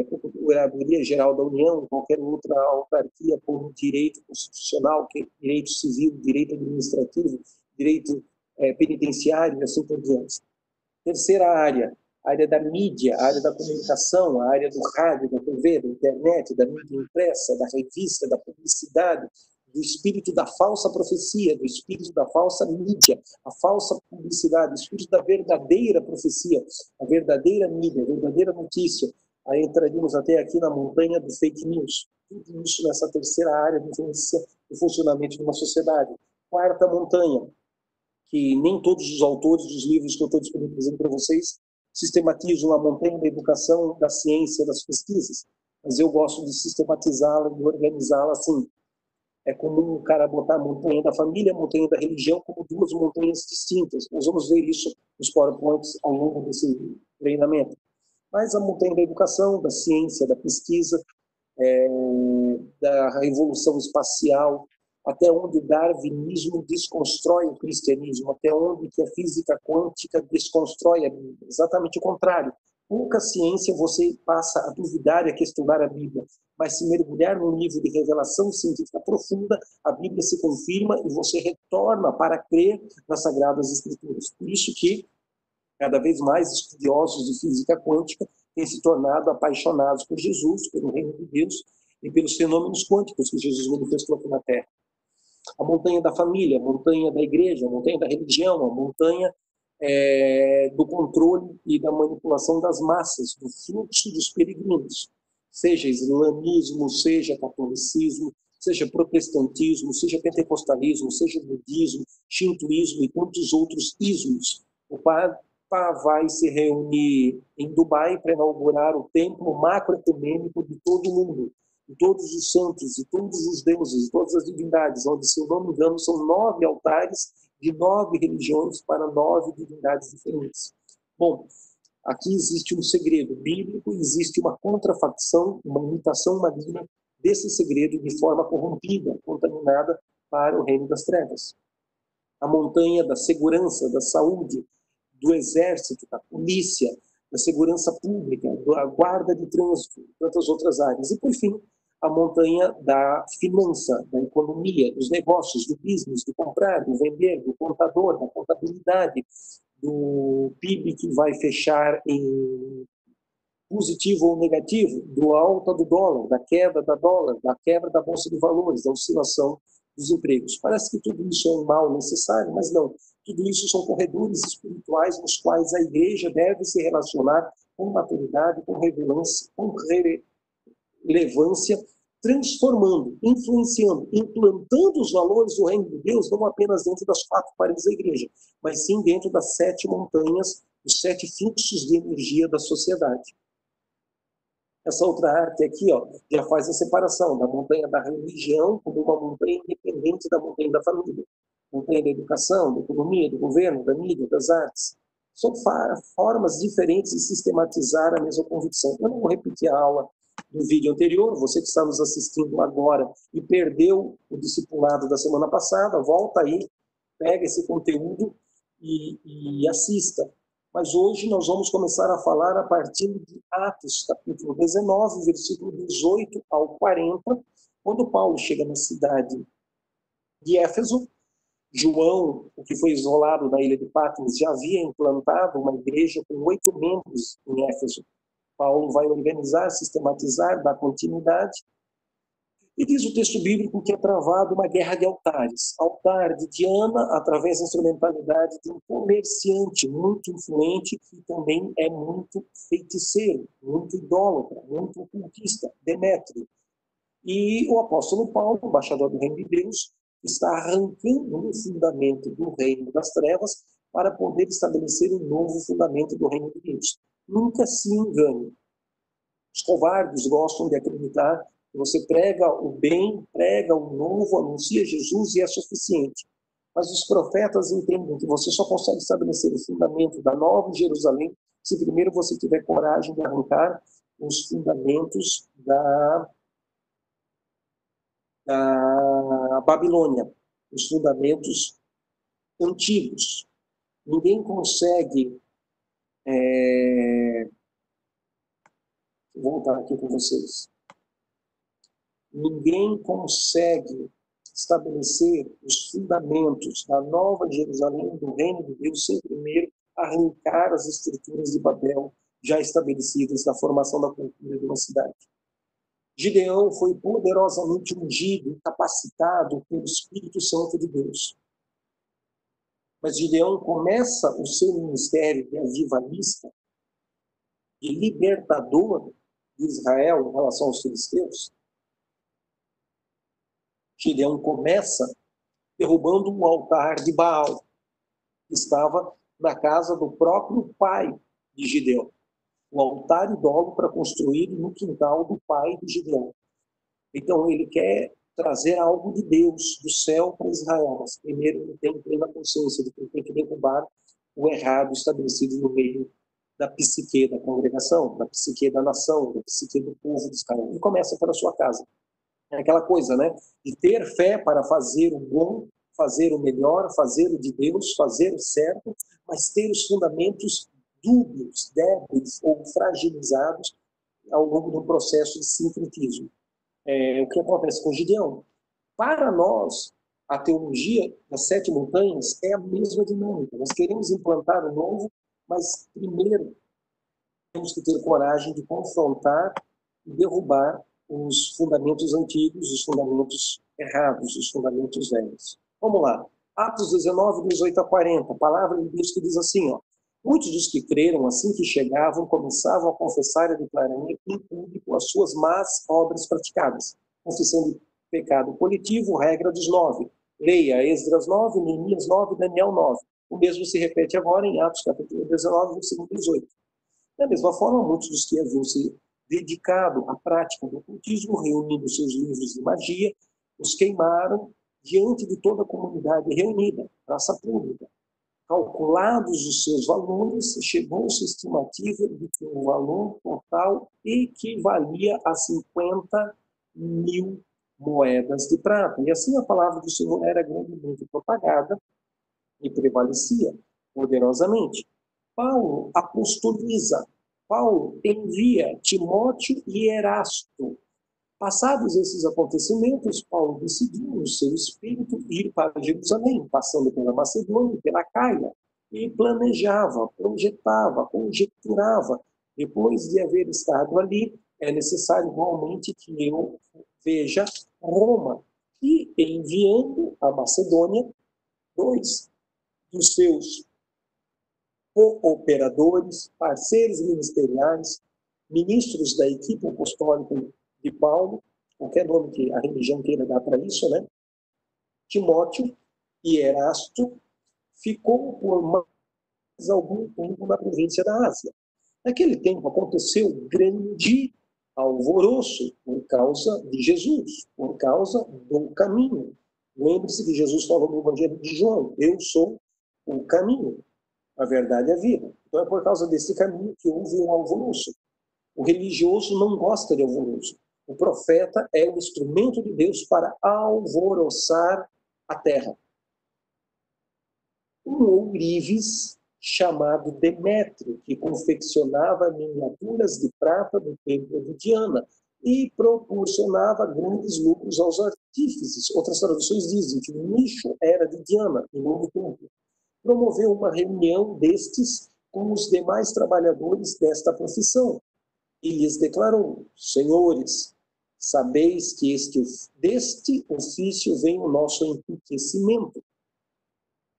Procuradoria-Geral da União, qualquer outra autarquia, como direito constitucional, direito civil, direito administrativo, direito penitenciário e assim por diante. Terceira área, a área da mídia, a área da comunicação, a área do rádio, da TV, da internet, da mídia impressa, da revista, da publicidade, do espírito da falsa profecia, do espírito da falsa mídia, a falsa publicidade, o espírito da verdadeira profecia, a verdadeira mídia, a verdadeira notícia. Aí entraríamos até aqui na montanha do fake news. Tudo isso nessa terceira área de influência do funcionamento de uma sociedade. Quarta montanha, que nem todos os autores dos livros que eu estou disponibilizando para vocês sistematizam a montanha da educação, da ciência, das pesquisas, mas eu gosto de sistematizá-la e organizá-la assim. É comum o cara botar a montanha da família, a montanha da religião, como duas montanhas distintas. Nós vamos ver isso nos PowerPoints ao longo desse treinamento. Mas a montanha da educação, da ciência, da pesquisa, da revolução espacial, até onde o darwinismo desconstrói o cristianismo, até onde que a física quântica desconstrói a Bíblia. Exatamente o contrário. Pouca ciência você passa a duvidar e a questionar a Bíblia, mas se mergulhar num nível de revelação científica profunda, a Bíblia se confirma e você retorna para crer nas Sagradas Escrituras. Por isso que cada vez mais estudiosos de física quântica têm se tornado apaixonados por Jesus, pelo reino de Deus e pelos fenômenos quânticos que Jesus manifestou aqui na Terra. A montanha da família, a montanha da igreja, a montanha da religião, a montanha do controle e da manipulação das massas, do fluxo dos peregrinos, seja islamismo, seja catolicismo, seja protestantismo, seja pentecostalismo, seja budismo, shintoísmo e tantos outros ismos. O Papa vai se reunir em Dubai para inaugurar o templo macroecumênico de todo o mundo, de todos os santos, de todos os deuses, de todas as divindades, onde, se eu não me engano, são 9 altares de 9 religiões para 9 divindades diferentes. Bom, aqui existe um segredo bíblico, existe uma contrafacção, uma imitação maligna desse segredo de forma corrompida, contaminada para o reino das trevas. A montanha da segurança, da saúde, do exército, da polícia, da segurança pública, da guarda de trânsito, tantas outras áreas. E, por fim, a montanha da finança, da economia, dos negócios, do business, do comprar, do vender, do contador, da contabilidade, do PIB que vai fechar em positivo ou negativo, do alta do dólar, da queda da dólar, da quebra da bolsa de valores, da oscilação dos empregos. Parece que tudo isso é um mal necessário, mas não. Tudo isso são corredores espirituais nos quais a igreja deve se relacionar com maturidade, com relevância, transformando, influenciando, implantando os valores do reino de Deus, não apenas dentro das 4 paredes da igreja, mas sim dentro das 7 montanhas, os 7 fluxos de energia da sociedade. Essa outra arte aqui já faz a separação da montanha da religião como uma montanha independente da montanha da família. Montanha da educação, da economia, do governo, da mídia, das artes. São formas diferentes de sistematizar a mesma convicção. Eu não vou repetir a aula do vídeo anterior, você que está nos assistindo agora e perdeu o discipulado da semana passada, volta aí, pega esse conteúdo e assista. Mas hoje nós vamos começar a falar a partir de Atos, capítulo 19, versículo 18 ao 40, quando Paulo chega na cidade de Éfeso. João, o que foi isolado na ilha de Patmos, já havia implantado uma igreja com 8 membros em Éfeso. Paulo vai organizar, sistematizar, dar continuidade. E diz o texto bíblico que é travada uma guerra de altares. Altar de Diana, através da instrumentalidade de um comerciante muito influente, que também é muito feiticeiro, muito idólatra, muito ocultista, Demétrio. E o apóstolo Paulo, embaixador do reino de Deus, está arrancando o fundamento do reino das trevas para poder estabelecer um novo fundamento do reino de Deus. Nunca se engane. Os covardes gostam de acreditar que você prega o bem, prega o novo, anuncia Jesus e é suficiente. Mas os profetas entendem que você só consegue estabelecer o fundamento da Nova Jerusalém se primeiro você tiver coragem de arrancar os fundamentos da Babilônia, os fundamentos antigos. Ninguém consegue Vou voltar aqui com vocês. Ninguém consegue estabelecer os fundamentos da nova Jerusalém, do reino de Deus, sem primeiro arrancar as estruturas de Babel já estabelecidas na formação da cultura de uma cidade. Gideão foi poderosamente ungido e capacitado pelo Espírito Santo de Deus. Mas Gideão começa o seu ministério de avivalista, de libertador de Israel em relação aos filisteus. Gideão começa derrubando um altar de Baal, que estava na casa do próprio pai de Gideão. O altar idólatra construído no quintal do pai de Gideão. Então ele quer trazer algo de Deus, do céu para Israel, mas primeiro ele tem plena consciência de que ele tem que derrubar o errado estabelecido no meio da psique da congregação, da psique da nação, da psique do povo de Israel. E começa pela sua casa. É aquela coisa, né? De ter fé para fazer o bom, fazer o melhor, fazer o de Deus, fazer o certo, mas ter os fundamentos dúbios, débeis ou fragilizados ao longo do processo de sincretismo. O que acontece com Gideão? Para nós, a teologia das 7 montanhas é a mesma dinâmica. Nós queremos implantar o novo, mas primeiro temos que ter coragem de confrontar e derrubar os fundamentos antigos, os fundamentos errados, os fundamentos velhos. Vamos lá. Atos 19, 18 a 40. A palavra de Deus que diz assim, ó. Muitos dos que creram, assim que chegavam, começavam a confessar e declarar em público as suas más obras praticadas. Confissão de pecado coletivo, regra dos 9. Leia Esdras 9, Neemias 9, Daniel 9. O mesmo se repete agora em Atos capítulo 19, versículo 18. Da mesma forma, muitos dos que haviam se dedicado à prática do ocultismo, reunindo seus livros de magia, os queimaram diante de toda a comunidade reunida, praça pública. Calculados os seus valores, chegou-se a estimativa de que o valor total equivalia a 50.000 moedas de prata. E assim a palavra do Senhor era grandemente propagada e prevalecia poderosamente. Paulo apostoliza, Paulo envia Timóteo e Erasto. Passados esses acontecimentos, Paulo decidiu, no seu espírito, ir para Jerusalém, passando pela Macedônia e pela Caia, e planejava, projetava, conjecturava. Depois de haver estado ali, é necessário igualmente que eu veja Roma, e enviando a Macedônia 2 dos seus cooperadores, parceiros ministeriais, ministros da equipe apostólica de Paulo, qualquer nome que a religião queira dar para isso, né? Timóteo e Erasto, ficou por mais algum tempo na província da Ásia. Naquele tempo aconteceu grande alvoroço por causa de Jesus, por causa do caminho. Lembre-se que Jesus falou no Evangelho de João, eu sou o caminho, a verdade e a vida. Então é por causa desse caminho que houve um alvoroço. O religioso não gosta de alvoroço. O profeta é o instrumento de Deus para alvoroçar a terra. Um ourives chamado Demétrio, que confeccionava miniaturas de prata do templo de Diana e proporcionava grandes lucros aos artífices. Outras traduções dizem que o nicho era de Diana e não do templo. Promoveu uma reunião destes com os demais trabalhadores desta profissão e lhes declarou: Senhores, sabeis que deste ofício vem o nosso enriquecimento.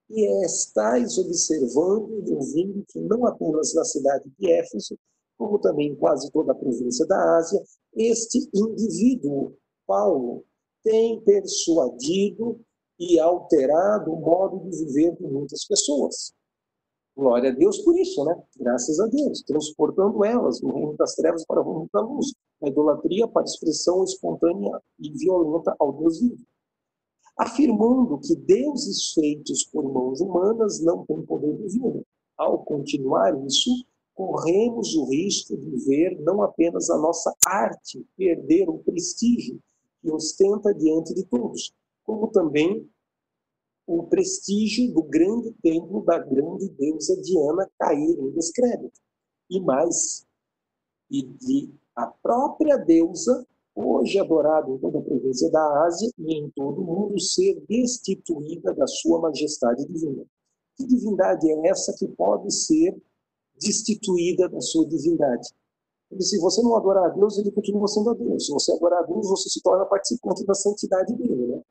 E estáis observando e ouvindo que não apenas na cidade de Éfeso, como também em quase toda a província da Ásia, este indivíduo, Paulo, tem persuadido e alterado o modo de viver de muitas pessoas. Glória a Deus por isso, né? Graças a Deus, transportando elas do reino das trevas para o reino da luz, a idolatria para a expressão espontânea e violenta ao Deus vivo. Afirmando que deuses feitos por mãos humanas não têm poder divino. Ao continuar isso, corremos o risco de ver não apenas a nossa arte perder o prestígio que ostenta diante de todos, como também o prestígio do grande templo da grande deusa Diana cair em descrédito. E mais, e de A própria deusa, hoje adorada em toda a província da Ásia e em todo o mundo, ser destituída da sua majestade divina. Que divindade é essa que pode ser destituída da sua divindade? Porque se você não adorar a Deus, ele continua sendo a Deus. Se você adorar a Deus, você se torna participante da santidade dele, né?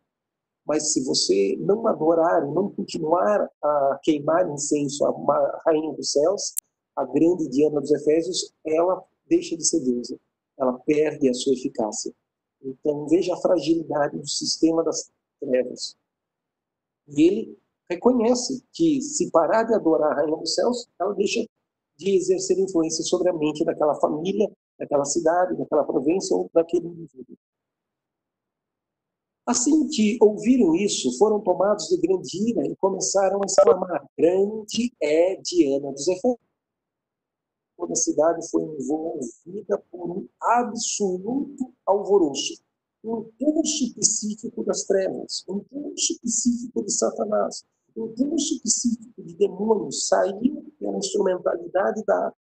Mas se você não adorar, não continuar a queimar incenso à rainha dos céus, a grande Diana dos Efésios, ela deixa de ser deusa. Ela perde a sua eficácia. Então, veja a fragilidade do sistema das trevas. E ele reconhece que, se parar de adorar a rainha dos céus, ela deixa de exercer influência sobre a mente daquela família, daquela cidade, daquela província ou daquele indivíduo. Assim que ouviram isso, foram tomados de grande ira e começaram a exclamar: grande é Diana dos Efésios. Toda a cidade foi envolvida por um absoluto alvoroço, um pulso psíquico das trevas, um pulso psíquico de Satanás, um pulso psíquico de demônios saiu pela instrumentalidade da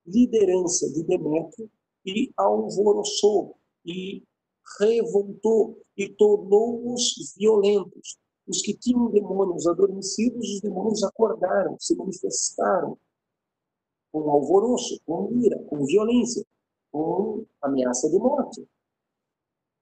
liderança de Demétrio e alvoroçou e revoltou e tornou-os violentos. Os que tinham demônios adormecidos, os demônios acordaram, se manifestaram com alvoroço, com ira, com violência, com ameaça de morte.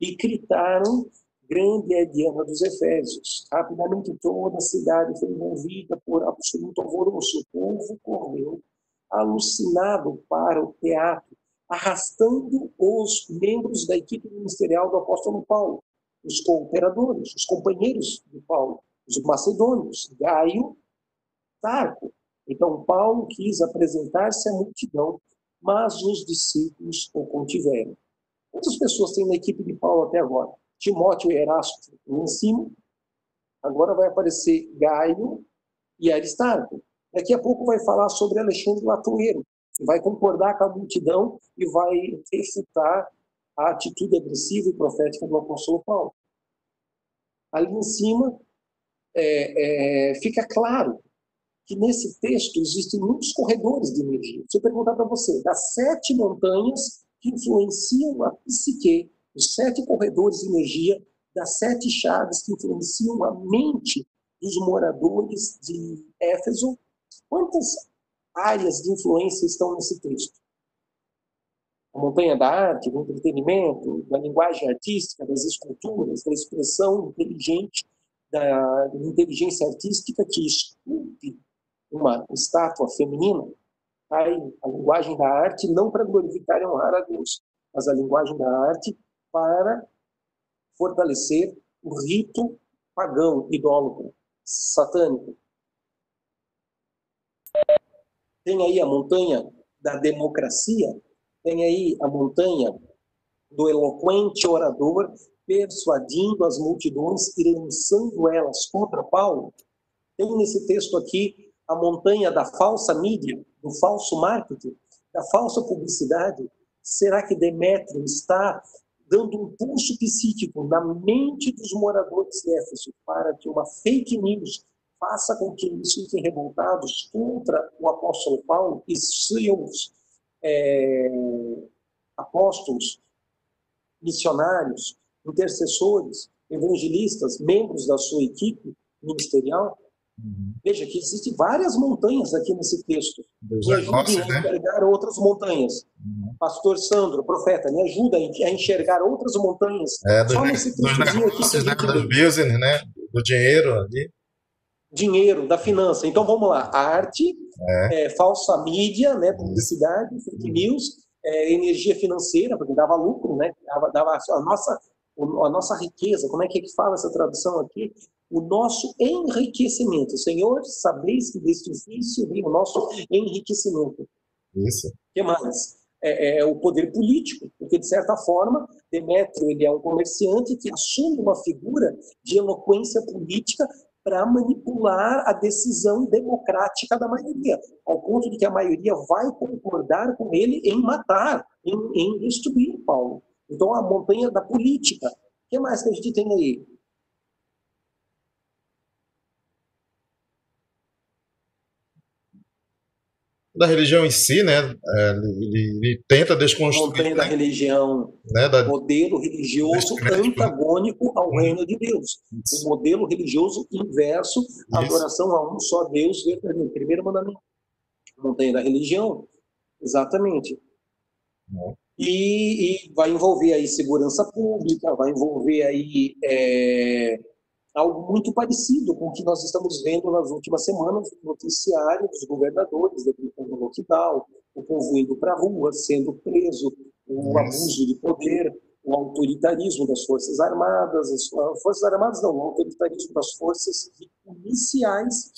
E gritaram: grande é a Diana dos Efésios. Rapidamente toda a cidade foi envolvida por absoluto alvoroço. O povo correu, alucinado, para o teatro, arrastando os membros da equipe ministerial do apóstolo Paulo, os cooperadores, os companheiros de Paulo, os macedônios, Gaio, Tarco. Então, Paulo quis apresentar-se à multidão, mas os discípulos o contiveram. Quantas pessoas tem na equipe de Paulo até agora? Timóteo e Erasto em cima. Agora vai aparecer Gaio e Aristarco. Daqui a pouco vai falar sobre Alexandre Latoeiro, que vai concordar com a multidão e vai refutar a atitude agressiva e profética do apóstolo Paulo. Ali em cima, fica claro que nesse texto existem muitos corredores de energia. Se eu perguntar para você, das 7 montanhas que influenciam a psique, os 7 corredores de energia, das 7 chaves que influenciam a mente dos moradores de Éfeso, quantas áreas de influência estão nesse texto? A montanha da arte, do entretenimento, da linguagem artística, das esculturas, da expressão inteligente, da inteligência artística que esculpe uma estátua feminina. Aí, a linguagem da arte não para glorificar e honrar a Deus, mas a linguagem da arte para fortalecer o rito pagão, idólatra, satânico. Tem aí a montanha da democracia, tem aí a montanha do eloquente orador persuadindo as multidões e lançando elas contra Paulo. Tem nesse texto aqui a montanha da falsa mídia, do falso marketing, da falsa publicidade. Será que Demétrio está dando um pulso psíquico na mente dos moradores de Éfeso para que uma fake news faça com que eles fiquem revoltados contra o apóstolo Paulo e seus apóstolos, missionários, intercessores, evangelistas, membros da sua equipe ministerial? Veja que existem várias montanhas aqui nesse texto. Me ajudem a enxergar outras montanhas. Pastor Sandro, profeta, me ajuda a enxergar outras montanhas. Só nesse textozinho aqui que a gente do business, né? Do dinheiro ali. Dinheiro, da finança. Então vamos lá. Arte, falsa mídia, né? Publicidade, fake news, energia financeira, porque dava lucro, né? Dava a nossa riqueza. Como é que fala essa tradução aqui? O nosso enriquecimento. Senhor, sabeis que deste ofício vem o nosso enriquecimento. Isso. O que mais? O poder político, porque, de certa forma, Demétrio ele é um comerciante que assume uma figura de eloquência política para manipular a decisão democrática da maioria, ao ponto de que a maioria vai concordar com ele em matar, em destruir Paulo. Então, a montanha da política. O que mais que a gente tem aí? da religião em si, né? Ele tenta desconstruir, Montanha da religião, né? modelo religioso antagônico ao reino de Deus. O modelo religioso inverso, a adoração a um só Deus verdadeiro. Primeiro mandamento. Montanha da religião, exatamente. E vai envolver aí segurança pública, vai envolver aí algo muito parecido com o que nós estamos vendo nas últimas semanas no noticiário dos governadores decretando lockdown, o povo indo para a rua, sendo preso, o abuso de poder, o autoritarismo das Forças Armadas, Forças Armadas não, o autoritarismo das forças policiais,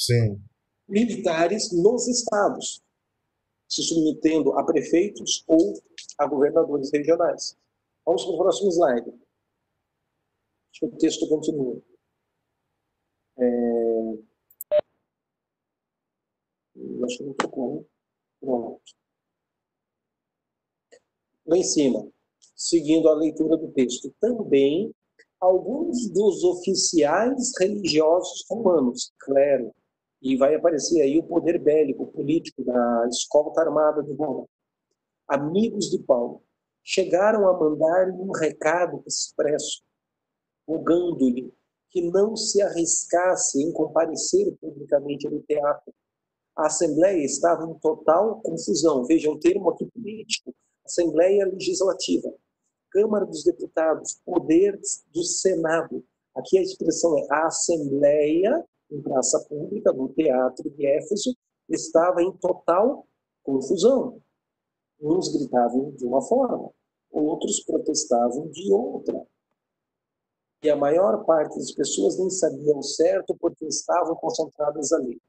militares nos estados, se submetendo a prefeitos ou a governadores regionais. Vamos para o próximo slide. Acho que o texto continua. Acho que não tocou, né? Pronto. Lá em cima, seguindo a leitura do texto, também alguns dos oficiais religiosos romanos, clero, e vai aparecer aí o poder bélico, político da escolta armada de Roma, amigos de Paulo, chegaram a mandar-lhe um recado expresso, rogando-lhe que não se arriscasse em comparecer publicamente no teatro. A Assembleia estava em total confusão. Veja, um termo aqui político. Assembleia Legislativa, Câmara dos Deputados, Poder do Senado. Aqui a expressão é a Assembleia, em praça pública, no teatro de Éfeso, estava em total confusão. Uns gritavam de uma forma, outros protestavam de outra. E a maior parte das pessoas nem sabiam certo porque estavam concentradas ali.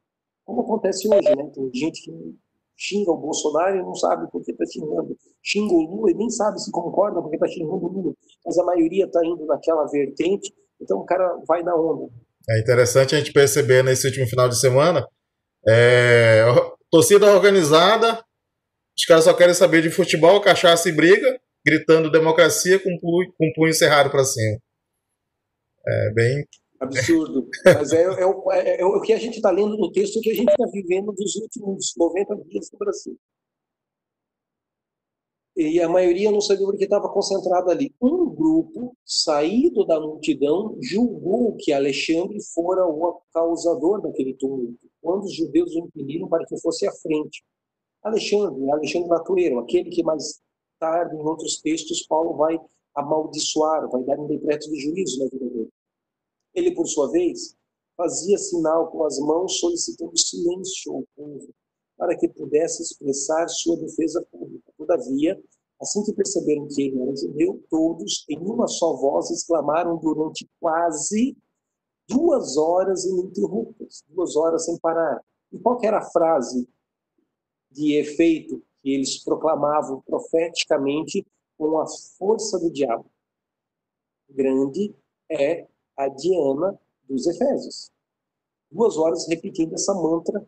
Como acontece hoje, né? Tem gente que xinga o Bolsonaro e não sabe por que está xingando. Xinga o Lula e nem sabe se concorda porque está xingando o Lula. Mas a maioria está indo naquela vertente, então o cara vai na onda. É interessante a gente perceber nesse último final de semana, torcida organizada, os caras só querem saber de futebol, cachaça e briga, gritando democracia com punho cerrado para cima. É bem... Absurdo. Mas é o que a gente está lendo no texto que a gente está vivendo nos últimos 90 dias no Brasil. E a maioria não sabia porque estava concentrada ali. Um grupo, saído da multidão, julgou que Alexandre fora o causador daquele tumulto, quando os judeus o impediram para que fosse à frente. Alexandre Latueiro, aquele que mais tarde, em outros textos, Paulo vai amaldiçoar, vai dar um decreto de juízo na vida dele. Ele, por sua vez, fazia sinal com as mãos solicitando silêncio ao povo, para que pudesse expressar sua defesa pública. Todavia, assim que perceberam que ele era judeu, todos, em uma só voz, exclamaram durante quase 2 horas ininterruptas, 2 horas sem parar. E qual que era a frase de efeito que eles proclamavam profeticamente com a força do diabo? Grande é a Diana dos Efésios. 2 horas repetindo essa mantra.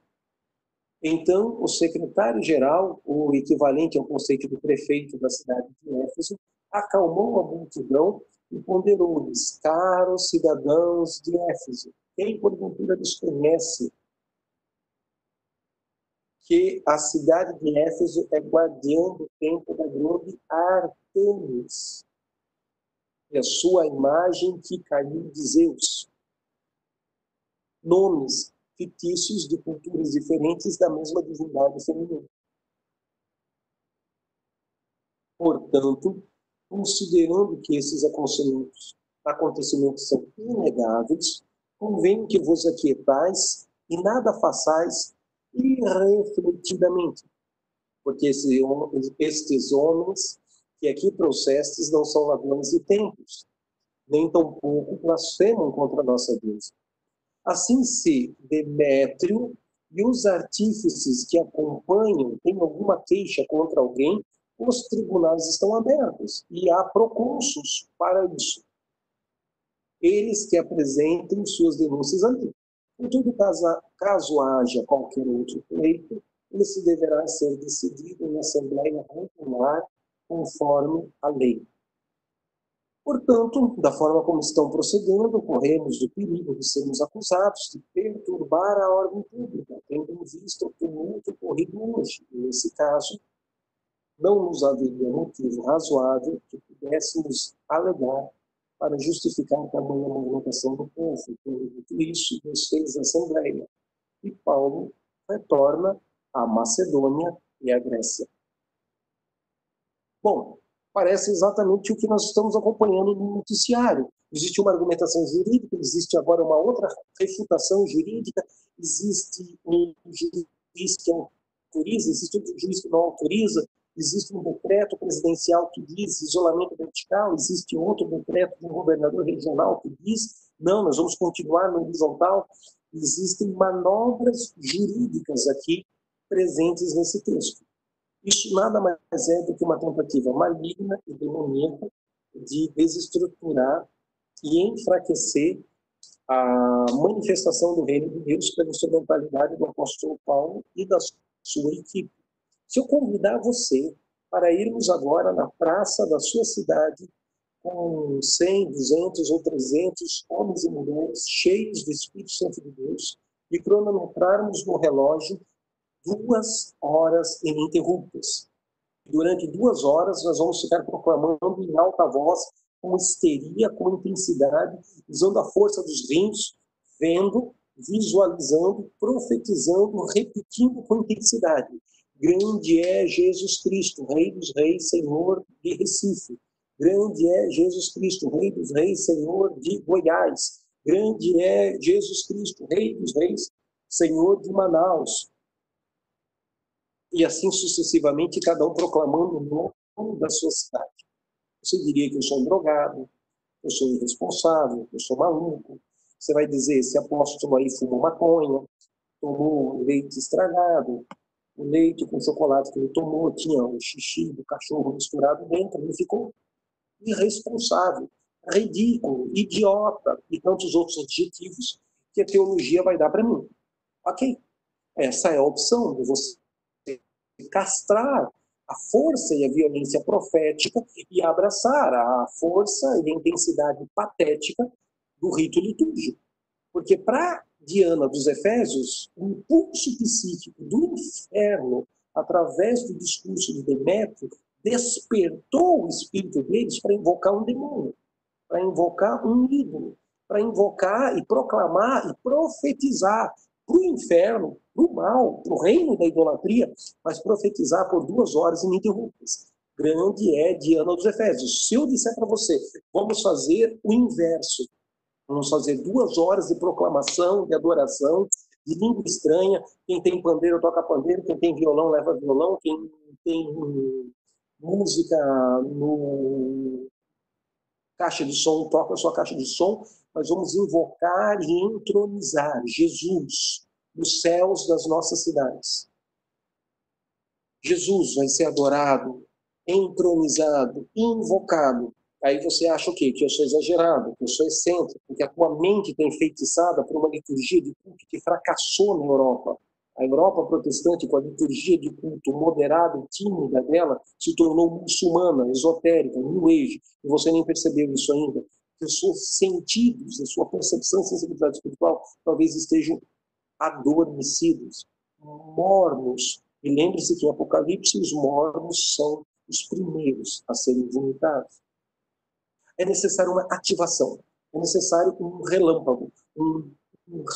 Então, o secretário-geral, o equivalente ao conceito do prefeito da cidade de Éfeso, acalmou a multidão e ponderou-lhes: caros cidadãos de Éfeso, quem porventura desconhece que a cidade de Éfeso é guardiã do templo da grande Ártemis, e a sua imagem que caiu de Zeus. Nomes fictícios de culturas diferentes da mesma divindade feminina. Portanto, considerando que esses acontecimentos são inegáveis, convém que vos aquietais e nada façais irrefletidamente, porque estes homens que aqui trouxestes não são ladrões de templos, nem tampouco blasfemam contra a nossa Deus. Assim, se Demétrio e os artífices que acompanham têm alguma queixa contra alguém, os tribunais estão abertos e há procônsuls para isso. Eles que apresentem suas denúncias ali. Em todo caso haja qualquer outro pleito, esse deverá ser decidido em assembleia regular conforme a lei. Portanto, da forma como estão procedendo, corremos o perigo de sermos acusados de perturbar a ordem pública, tendo em vista o muito ocorrido hoje. Nesse caso, não nos haveria motivo razoável que pudéssemos alegar para justificar tamanha movimentação do povo. Tendo dito isso, Deus fez a Assembleia. E Paulo retorna à Macedônia e à Grécia. Bom, parece exatamente o que nós estamos acompanhando no noticiário. Existe uma argumentação jurídica, existe agora uma outra refutação jurídica, existe um juiz que autoriza, existe outro juiz que não autoriza, existe um decreto presidencial que diz isolamento vertical, existe outro decreto de um governador regional que diz não, nós vamos continuar no horizontal. Existem manobras jurídicas aqui presentes nesse texto. Isso nada mais é do que uma tentativa maligna e demoníaca de desestruturar e enfraquecer a manifestação do reino de Deus pela instrumentalidade do apóstolo Paulo e da sua equipe. Se eu convidar você para irmos agora na praça da sua cidade com 100, 200 ou 300 homens e mulheres cheios do Espírito Santo de Deus e cronometrarmos no relógio 2 horas ininterruptas. Durante 2 horas, nós vamos ficar proclamando em alta voz, com histeria, com intensidade, usando a força dos rins, vendo, visualizando, profetizando, repetindo com intensidade. Grande é Jesus Cristo, Rei dos Reis, Senhor de Recife. Grande é Jesus Cristo, Rei dos Reis, Senhor de Goiás. Grande é Jesus Cristo, Rei dos Reis, Senhor de Manaus. E assim sucessivamente, cada um proclamando o nome da sua cidade. Você diria que eu sou um drogado, eu sou irresponsável, eu sou maluco. Você vai dizer, esse apóstolo aí fumou maconha, tomou leite estragado, o leite com chocolate que ele tomou tinha o xixi do cachorro misturado dentro, ele ficou irresponsável, ridículo, idiota e tantos outros adjetivos que a teologia vai dar para mim. Ok, essa é a opção de você castrar a força e a violência profética e abraçar a força e a intensidade patética do rito litúrgico. Porque para Diana dos Efésios, o impulso psíquico do inferno, através do discurso de Demétrio, despertou o espírito deles para invocar um demônio, para invocar um ídolo, para invocar e proclamar e profetizar para o inferno, para o mal, para o reino da idolatria, mas profetizar por 2 horas ininterruptas. Grande é Diana dos Efésios. Se eu disser para você, vamos fazer o inverso, vamos fazer 2 horas de proclamação, de adoração, de língua estranha, quem tem pandeiro toca pandeiro, quem tem violão leva violão, quem tem música no caixa de som, toca a sua caixa de som, nós vamos invocar e entronizar Jesus nos céus das nossas cidades. Jesus vai ser adorado, entronizado, invocado. Aí você acha o quê? Que eu sou exagerado, que eu sou excêntrico, que a tua mente tem feitiçada por uma liturgia de culto que fracassou na Europa. A Europa protestante, com a liturgia de culto moderada e tímida dela, se tornou muçulmana, esotérica, New Age, e você nem percebeu isso ainda. Os seus sentidos, a sua percepção e sensibilidade espiritual talvez estejam adormecidos, mornos. E lembre-se que em Apocalipse os mornos são os primeiros a serem vomitados. É necessário uma ativação, é necessário um relâmpago, um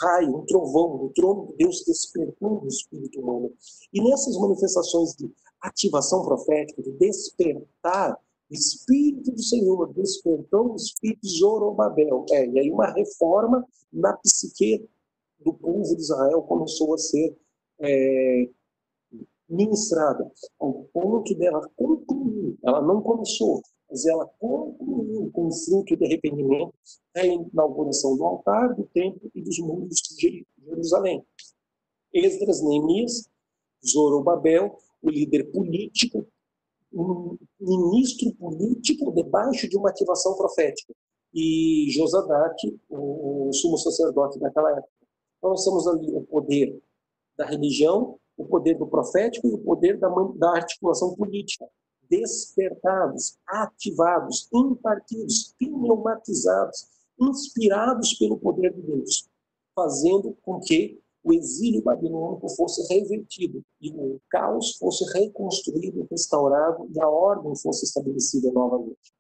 raio, um trovão, um trono de Deus despertando o espírito humano. E nessas manifestações de ativação profética, de despertar o Espírito do Senhor, despertou o Espírito de Zorobabel. E aí uma reforma na psique do povo de Israel começou a ser ministrada, ao ponto dela concluir. Ela não começou, mas ela concluiu com o fruto de arrependimento a inauguração do altar, do templo e dos muros de Jerusalém. Esdras, Neemias, Zorobabel, o líder político, um ministro político debaixo de uma ativação profética, e Josadaque, o sumo sacerdote daquela época. Então nós temos ali o poder da religião, o poder do profético e o poder da articulação política, despertados, ativados, impartidos, pneumatizados, inspirados pelo poder de Deus, fazendo com que o exílio babilônico fosse revertido e o caos fosse reconstruído, restaurado e a ordem fosse estabelecida novamente.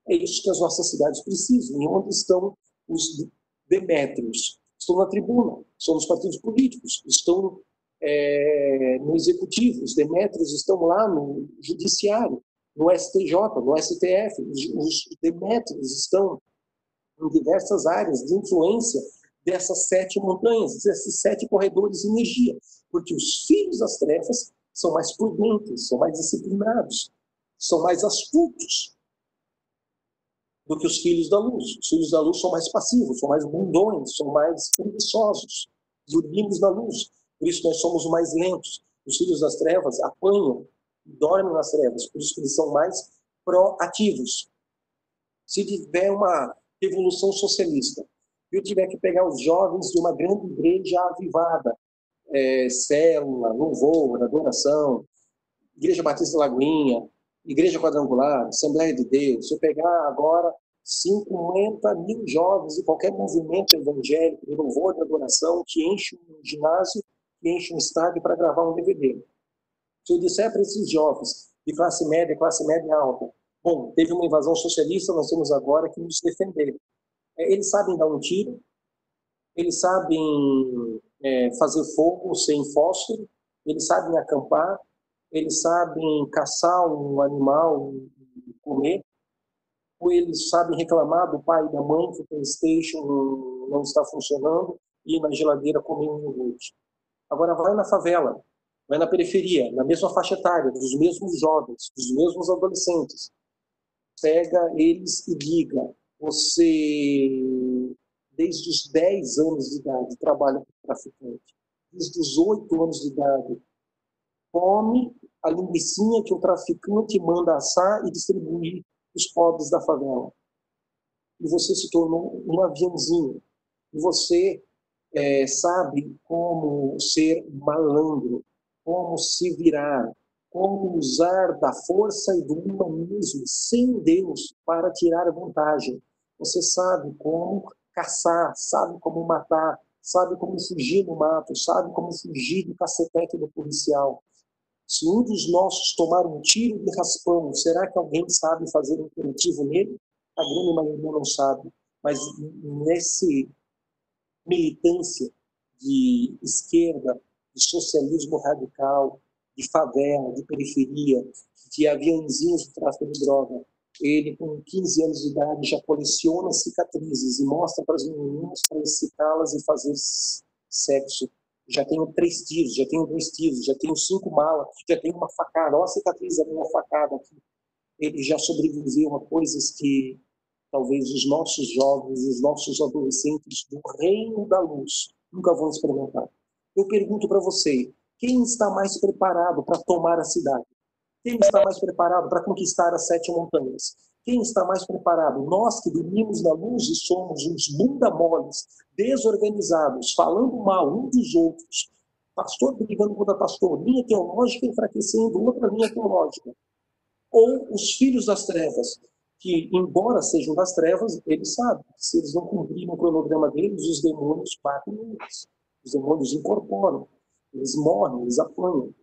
É isso que as nossas cidades precisam. E onde estão os Demétrios? Estão na tribuna, estão nos partidos políticos, estão no executivo, os Demétrios estão lá no judiciário, no STJ, no STF, os Demétrios estão em diversas áreas de influência dessas 7 montanhas, desses 7 corredores de energia, porque os filhos das trevas são mais prudentes, são mais disciplinados, são mais astutos do que os filhos da luz. Os filhos da luz são mais passivos, são mais bundões, são mais preguiçosos, dormimos na luz, por isso nós somos mais lentos. Os filhos das trevas apanham, dormem nas trevas, por isso eles são mais proativos. Se tiver uma revolução socialista, eu tiver que pegar os jovens de uma grande igreja avivada, célula, louvor, adoração, Igreja Batista Lagoinha, Igreja Quadrangular, Assembleia de Deus, se eu pegar agora 50 mil jovens de qualquer movimento evangélico, de louvor, de adoração, que enche um ginásio, que enche um estádio para gravar um DVD. Se eu disser para esses jovens de classe média alta, bom, teve uma invasão socialista, nós temos agora que nos defender. Eles sabem dar um tiro, eles sabem fazer fogo sem fósforo, eles sabem acampar, eles sabem caçar um animal e comer, ou eles sabem reclamar do pai e da mãe que o PlayStation não está funcionando e ir na geladeira comer um iogurte. Agora vai na favela, vai na periferia, na mesma faixa etária, dos mesmos jovens, dos mesmos adolescentes. Pega eles e diga, você, desde os 10 anos de idade, trabalha com traficante. Desde os 8 anos de idade, come a linguicinha que o traficante manda assar e distribuir os pobres da favela. E você se tornou um aviãozinho. E você sabe como ser malandro, como se virar, como usar da força e do humanismo sem Deus para tirar vantagem. Você sabe como caçar, sabe como matar, sabe como fugir no mato, sabe como fugir do cacetete do policial. Se um dos nossos tomar um tiro de raspão, será que alguém sabe fazer um curativo nele? A grande maioria não sabe. Mas nesse militância de esquerda, de socialismo radical, de favela, de periferia, de aviãozinhos de tráfico de droga, ele, com 15 anos de idade, já coleciona cicatrizes e mostra para as meninas para excitá-las e fazer sexo. Já tenho 3 tiros, já tenho 2 tiros, já tenho 5 malas, já tenho uma facada. Olha a cicatriz da minha facada aqui. Ele já sobreviveu a coisas que talvez os nossos jovens, os nossos adolescentes do reino da luz nunca vão experimentar. Eu pergunto para você, quem está mais preparado para tomar a cidade? Quem está mais preparado para conquistar as 7 montanhas? Quem está mais preparado? Nós que dormimos na luz e somos uns bunda-moles, desorganizados, falando mal uns dos outros, pastor brigando contra pastor, linha teológica enfraquecendo outra linha teológica. Ou os filhos das trevas, que, embora sejam das trevas, eles sabem que se eles não cumprirem o cronograma deles, os demônios batem neles. Os demônios incorporam, eles morrem, eles apanham.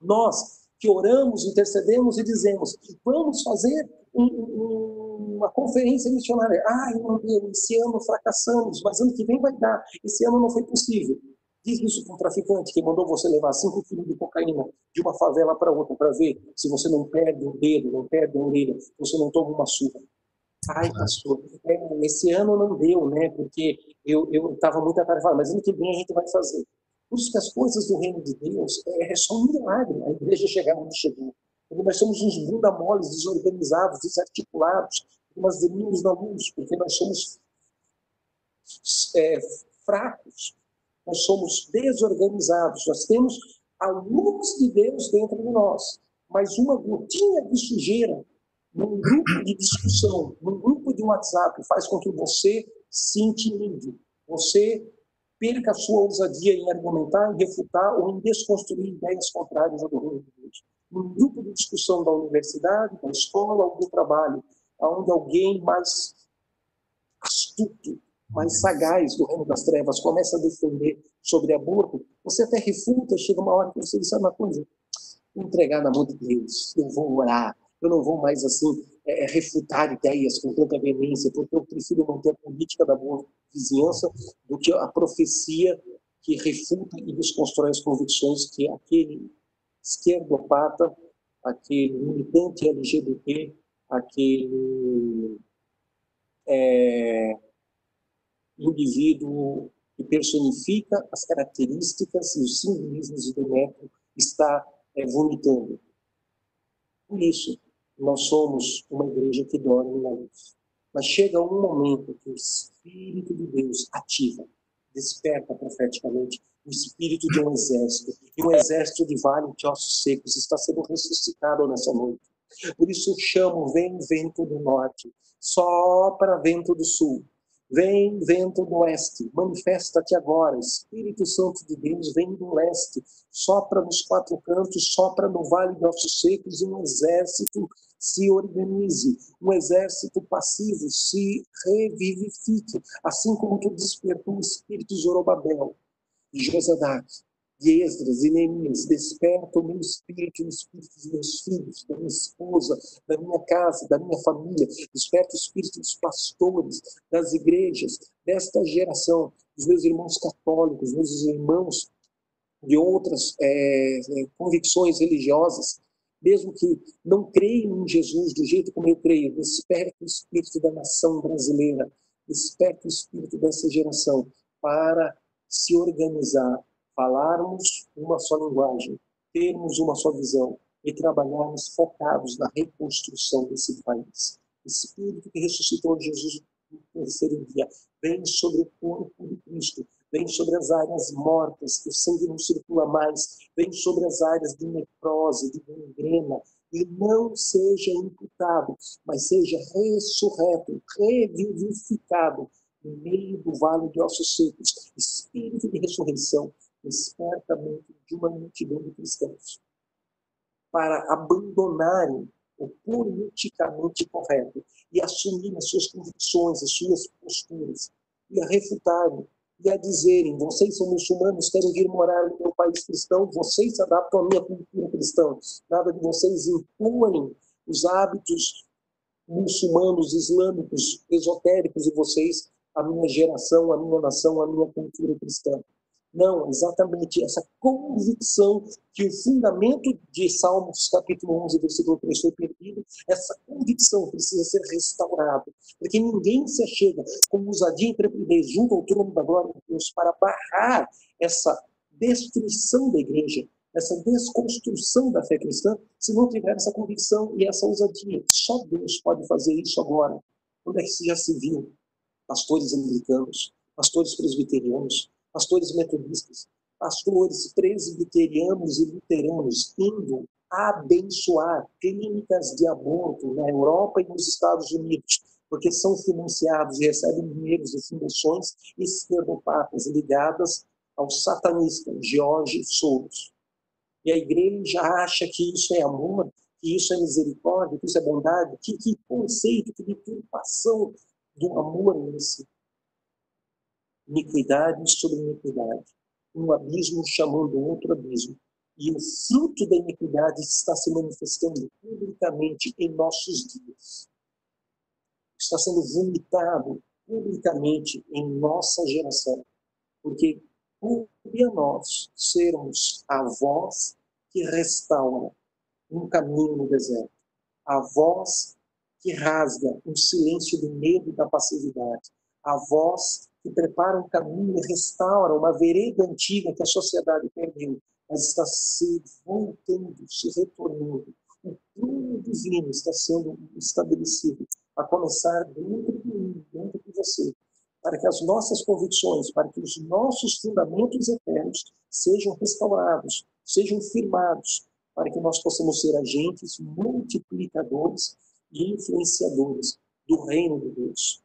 Nós que oramos, intercedemos e dizemos que vamos fazer uma conferência missionária. Meu Deus, esse ano fracassamos, mas ano que vem vai dar. Esse ano não foi possível. Diz isso para um traficante que mandou você levar 5 quilos de cocaína de uma favela para outra para ver se você não perde um dedo, não perde uma orelha, você não toma uma surra. Pastor, esse ano não deu, né? Porque eu estava muito atarefado, mas ano que vem a gente vai fazer. Por isso que as coisas do reino de Deus é só um milagre, a igreja chegar onde chegou. Porque nós somos uns bunda-moles, desorganizados, desarticulados, nós dormimos na luz, porque nós somos fracos, nós somos desorganizados, nós temos a luz de Deus dentro de nós, mas uma gotinha de sujeira num grupo de discussão, num grupo de WhatsApp, faz com que você se intimide, você perca a sua ousadia em argumentar, em refutar ou em desconstruir ideias contrárias ao do reino de Deus. Num grupo de discussão da universidade, da escola ou do trabalho, onde alguém mais astuto, mais sagaz do reino das trevas começa a defender sobre aborto, você até refuta, chega uma hora que você diz, sabe uma coisa? Vou entregar na mão de Deus, eu vou orar, eu não vou mais assim refutar ideias com tanta veemência, porque eu prefiro manter a política da boa vizinhança do que a profecia que refuta e desconstrói as convicções que aquele esquerdopata, aquele militante LGBT, aquele indivíduo que personifica as características e os simbolismos de Demétrio está vomitando. Por isso, nós somos uma igreja que dorme na luz. Mas chega um momento que o Espírito de Deus ativa, desperta profeticamente o espírito de um exército. E um exército de vale de ossos secos está sendo ressuscitado nessa noite. Por isso eu chamo, vem vento do norte, sopra vento do sul. Vem vento do oeste, manifesta-te agora, Espírito Santo de Deus vem do leste, sopra nos quatro cantos, sopra no vale de ossos secos, e um exército se organize, um exército passivo se revivifique, assim como tu despertou o espírito de Zorobabel, de Josadac, de Esdras e Neemias, desperta o meu espírito e o espírito dos meus filhos, da minha esposa, da minha casa, da minha família, desperta o espírito dos pastores, das igrejas, desta geração, dos meus irmãos católicos, meus irmãos de outras convicções religiosas, mesmo que não creiam em Jesus do jeito como eu creio, desperta o espírito da nação brasileira, desperta o espírito dessa geração para se organizar, falarmos uma só linguagem, termos uma só visão e trabalharmos focados na reconstrução desse país. O Espírito que ressuscitou Jesus no terceiro dia vem sobre o corpo de Cristo, vem sobre as áreas mortas, que o sangue não circula mais, vem sobre as áreas de necrose, de gangrena, e não seja imputado, mas seja ressurreto, revivificado no meio do vale de ossos secos. Espírito de ressurreição, desperta a mente de uma multidão de cristãos para abandonarem o politicamente correto e assumirem as suas convicções, as suas posturas, e a refutarem, e a dizerem, vocês são muçulmanos, querem vir morar no meu país cristão, vocês se adaptam à minha cultura cristã, nada de vocês imporem os hábitos muçulmanos, islâmicos, esotéricos de vocês, a minha geração, a minha nação, a minha cultura cristã. Não, exatamente essa convicção que o fundamento de Salmos capítulo 11, versículo 3 foi perdido, essa convicção precisa ser restaurada, porque ninguém se achega com ousadia e intrepidez junto ao trono da glória de Deus para barrar essa destruição da igreja, essa desconstrução da fé cristã, se não tiver essa convicção e essa ousadia. Só Deus pode fazer isso agora. Onde é que já se viu? Pastores anglicanos, pastores presbiterianos, pastores metodistas, pastores presbiterianos e luteranos indo abençoar clínicas de aborto na Europa e nos Estados Unidos, porque são financiados e recebem dinheiros de fundações esquerdopatas ligadas ao satanista George Soros. E a igreja acha que isso é amor, que isso é misericórdia, que isso é bondade, que conceito, que deturpação do amor nesse. Iniquidade sobre iniquidade. Um abismo chamando outro abismo. E o fruto da iniquidade está se manifestando publicamente em nossos dias. Está sendo vomitado publicamente em nossa geração. Porque cabe a nós sermos a voz que restaura um caminho no deserto. A voz que rasga um silêncio do medo e da passividade. A voz que prepara um caminho e restaura uma vereda antiga que a sociedade perdeu, mas está se voltando, se retornando. O plano divino está sendo estabelecido, a começar dentro de mim, dentro de você, para que as nossas convicções, para que os nossos fundamentos eternos sejam restaurados, sejam firmados, para que nós possamos ser agentes multiplicadores e influenciadores do reino de Deus.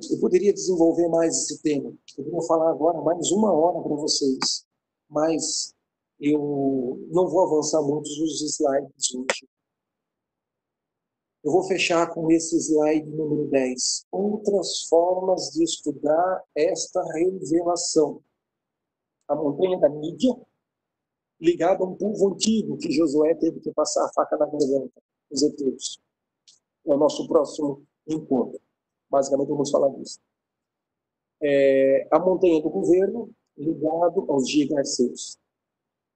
Eu poderia desenvolver mais esse tema, poderia falar agora mais 1 hora para vocês, mas eu não vou avançar muito nos slides hoje. Eu vou fechar com esse slide número 10. Outras formas de estudar esta revelação. A montanha da mídia, ligada a um povo antigo que Josué teve que passar a faca na garganta, os heteus. É o nosso próximo encontro. Basicamente, vamos falar disso. A montanha do governo, ligado aos gigarceus.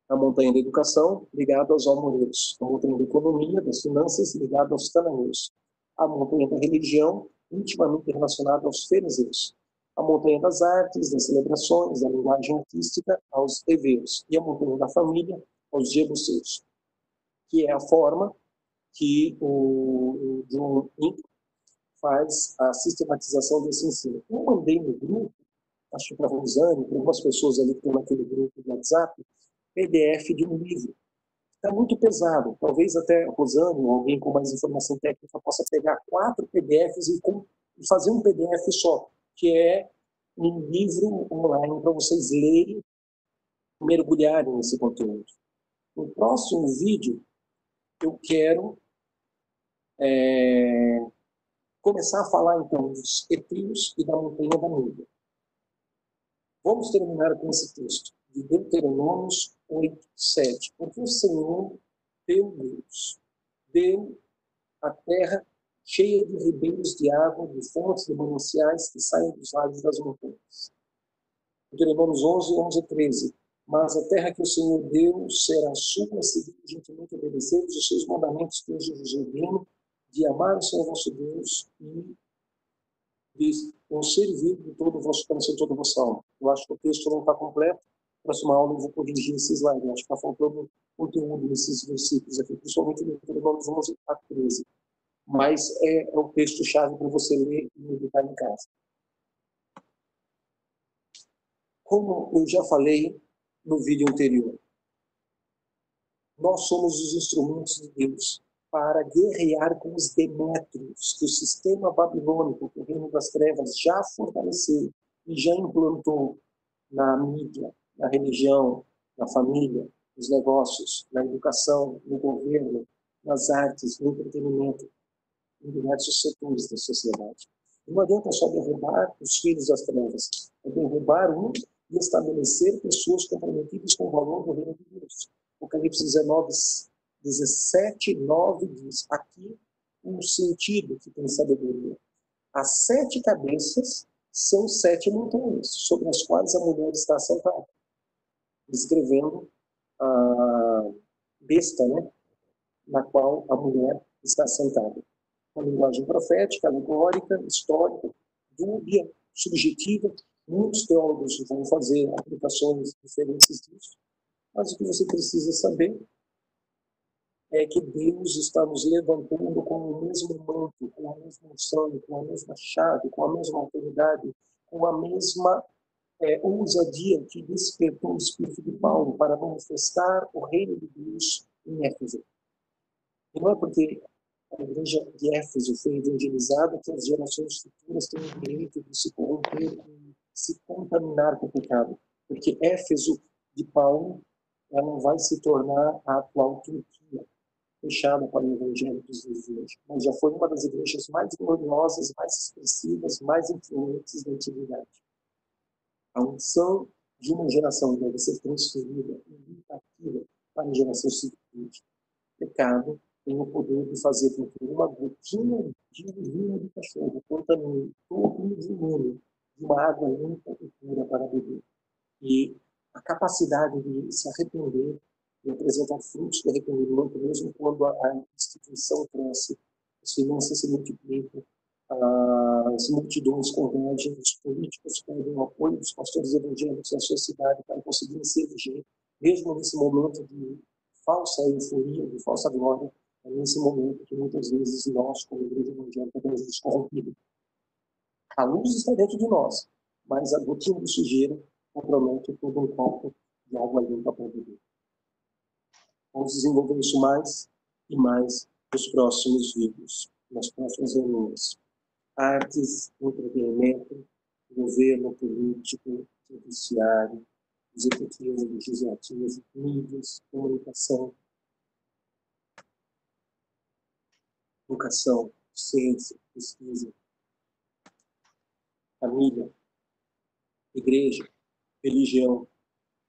A montanha da educação, ligada aos almoredos. A montanha da economia, das finanças, ligada aos cananeus. A montanha da religião, intimamente relacionada aos fariseus. A montanha das artes, das celebrações, da linguagem artística, aos heveus. E a montanha da família, aos jebuseus. Que é a forma que o John Inc. faz a sistematização desse ensino. Eu mandei no grupo, acho que para a Rosane, para algumas pessoas ali que estão naquele grupo do WhatsApp, PDF de um livro. Está muito pesado. Talvez até a Rosane ou alguém com mais informação técnica possa pegar 4 PDFs e fazer um PDF só, que é um livro online para vocês lerem, mergulharem nesse conteúdo. No próximo vídeo, eu quero começar a falar, então, dos heteus e da montanha da mídia. Vamos terminar com esse texto, de Deuteronômios 8, 7. Porque o Senhor, teu Deus, deu a terra cheia de ribeiros de água, de fontes de mananciais que saem dos lados das montanhas. Deuteronômios 11, 11 e 13. Mas a terra que o Senhor deu será sua, se diligentemente obedeceres os seus mandamentos que hoje vos ordeno, de amar o Senhor vosso Deus e de o servir de todo o vosso coração, toda a vossa alma. Eu acho que o texto não está completo. Na próxima aula eu vou corrigir esse slide. Eu acho que está faltando conteúdo nesses versículos aqui, principalmente no Deuteronômio 11 a 13. Mas é o texto-chave para você ler e meditar em casa. Como eu já falei no vídeo anterior, nós somos os instrumentos de Deus para guerrear com os Demétrios, que o sistema babilônico, que o reino das trevas já fortaleceu e já implantou na mídia, na religião, na família, nos negócios, na educação, no governo, nas artes, no entretenimento, em diversos setores da sociedade. Não adianta só derrubar os filhos das trevas, é derrubar um e estabelecer pessoas comprometidas com o valor do reino de Deus. Apocalipse 19, 17, 9 diz, aqui um sentido que tem sabedoria. As 7 cabeças são 7 montanhas, sobre as quais a mulher está sentada, descrevendo a besta, né, na qual a mulher está sentada. Uma linguagem profética, alegórica, histórica, dúbia, subjetiva. Muitos teólogos vão fazer aplicações diferentes disso, mas o que você precisa saber é que Deus está nos levantando com o mesmo manto, com a mesma unção, com a mesma chave, com a mesma autoridade, com a mesma ousadia que despertou o Espírito de Paulo para manifestar o reino de Deus em Éfeso. E não é porque a igreja de Éfeso foi evangelizada que as gerações futuras têm o direito de se corromper e se contaminar com o pecado. Porque Éfeso de Paulo, ela vai se tornar a atual Turquia, fechada para o evangelho dos dias de hoje. Mas já foi uma das igrejas mais gloriosas, mais expressivas, mais influentes da antiguidade. A unção de uma geração deve ser transferida imitativa para a geração seguinte. Pecado tem o poder de fazer com que uma gotinha de urina de cachorro contamine todo o volume de uma água limpa e pura para beber. E a capacidade de se arrepender e apresentar frutos de arrependimento, mesmo quando a instituição cresce, as finanças se multiplicam, as multidões convergem, os políticos pedem o apoio dos pastores evangélicos da sociedade para conseguirem se eleger, mesmo nesse momento de falsa euforia, de falsa glória, é nesse momento que muitas vezes nós, como igreja evangélica, temos nos corrompido. A luz está dentro de nós, mas a gotinha de sujeira compromete todo um copo de água limpa para beber. Vamos desenvolver isso mais e mais nos próximos vídeos, nas próximas reuniões. Artes, entretenimento, governo político, judiciário, executivo, legislativo, mídias, comunicação. educação, ciência, pesquisa, família, igreja, religião,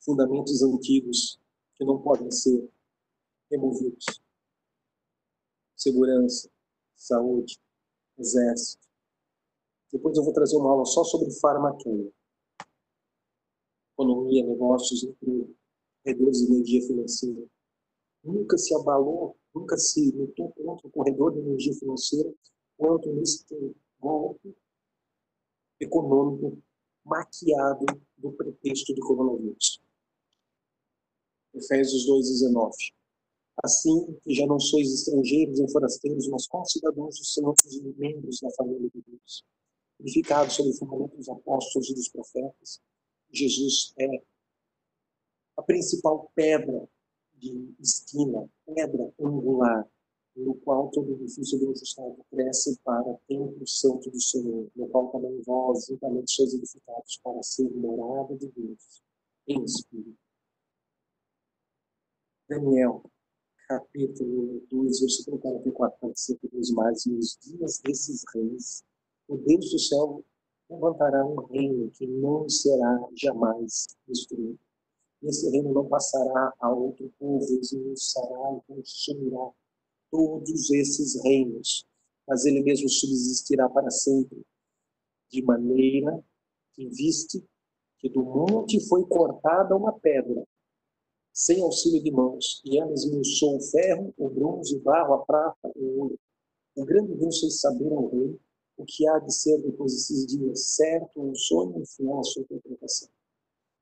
fundamentos antigos que não podem ser removidos. Segurança, saúde, exército. Depois eu vou trazer uma aula só sobre farmaqueia. Economia, negócios, emprego, corredores de energia financeira. Nunca se abalou, nunca se lutou contra o corredor de energia financeira quanto nesse golpe econômico maquiado do pretexto do coronavírus. Efésios 2,19. Assim que já não sois estrangeiros nem forasteiros, mas concidadãos dos santos e membros da família de Deus, edificados sobre o fundamento dos apóstolos e dos profetas, Jesus é a principal pedra de esquina, pedra angular, no qual todo edifício bem ajustado cresce para o templo santo do Senhor, no qual também vós juntamente sois edificados para ser morada de Deus, em espírito. Daniel, capítulo 2, versículo 44, 45, diz mais: e nos dias desses reis, o Deus do céu levantará um reino que não será jamais destruído. Esse reino não passará a outro povo, esmiuçará e consumirá todos esses reinos, mas ele mesmo subsistirá para sempre, de maneira que viste que do monte foi cortada uma pedra, sem auxílio de mãos, e ela esmiuçou o ferro, o bronze, o barro, a prata, o ouro. O grande Deus fez saber ao rei o que há de ser depois desses dias, certo, um sonho e fiel à sua interpretação.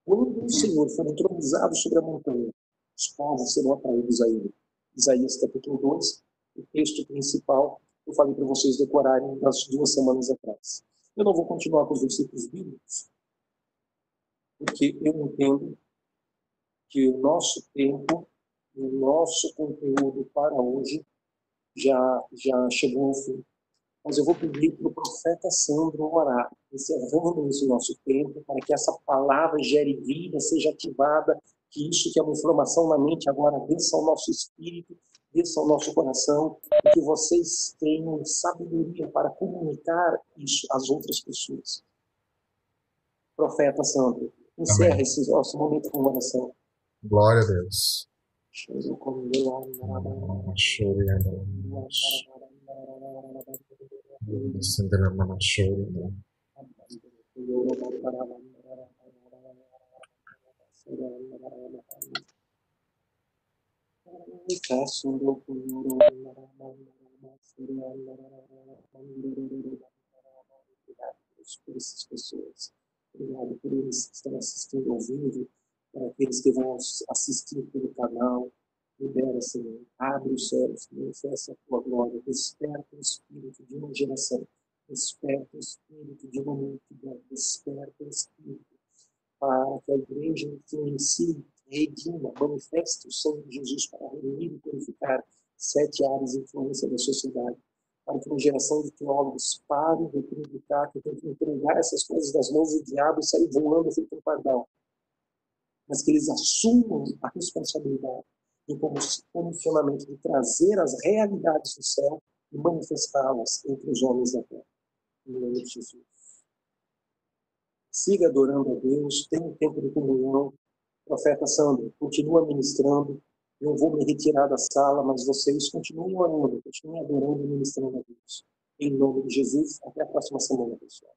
Quando o Senhor for entronizado sobre a montanha, os povos serão atraídos a ele. Isaías capítulo 2, o texto principal, eu falei para vocês decorarem das 2 semanas atrás. Eu não vou continuar com os versículos bíblicos, porque eu entendo que o nosso tempo, o nosso conteúdo para hoje já chegou ao fim. Mas eu vou pedir para o profeta Sandro orar, encerrando esse nosso tempo, para que essa palavra gere vida, seja ativada, que isso que é uma informação na mente agora desça ao nosso espírito, desça ao nosso coração, e que vocês tenham sabedoria para comunicar isso às outras pessoas. Profeta Sandro, encerra esse nosso momento com oração. Glória a Deus. Por essas pessoas. Obrigado por eles que estão assistindo ao vivo, para aqueles que vão assistir pelo canal. Libera, Senhor, abre os céus, manifesta a tua glória, desperta o espírito de uma geração, desperta o espírito de uma multidão, desperta o espírito para que a igreja influencie, redima, manifeste o sangue de Jesus para reunir e purificar 7 áreas de influência da sociedade, para que uma geração de teólogos pare de acreditar que tem que entregar essas coisas das mãos do diabo e sair voando feito um pardal, mas que eles assumam a responsabilidade do comissionamento de trazer as realidades do céu e manifestá-las entre os homens da terra. Em nome de Jesus. Siga adorando a Deus, tenha um tempo de comunhão. Profeta Sandro, continua ministrando. Eu vou me retirar da sala, mas vocês continuem orando, continuem adorando e ministrando a Deus. Em nome de Jesus, até a próxima semana, pessoal.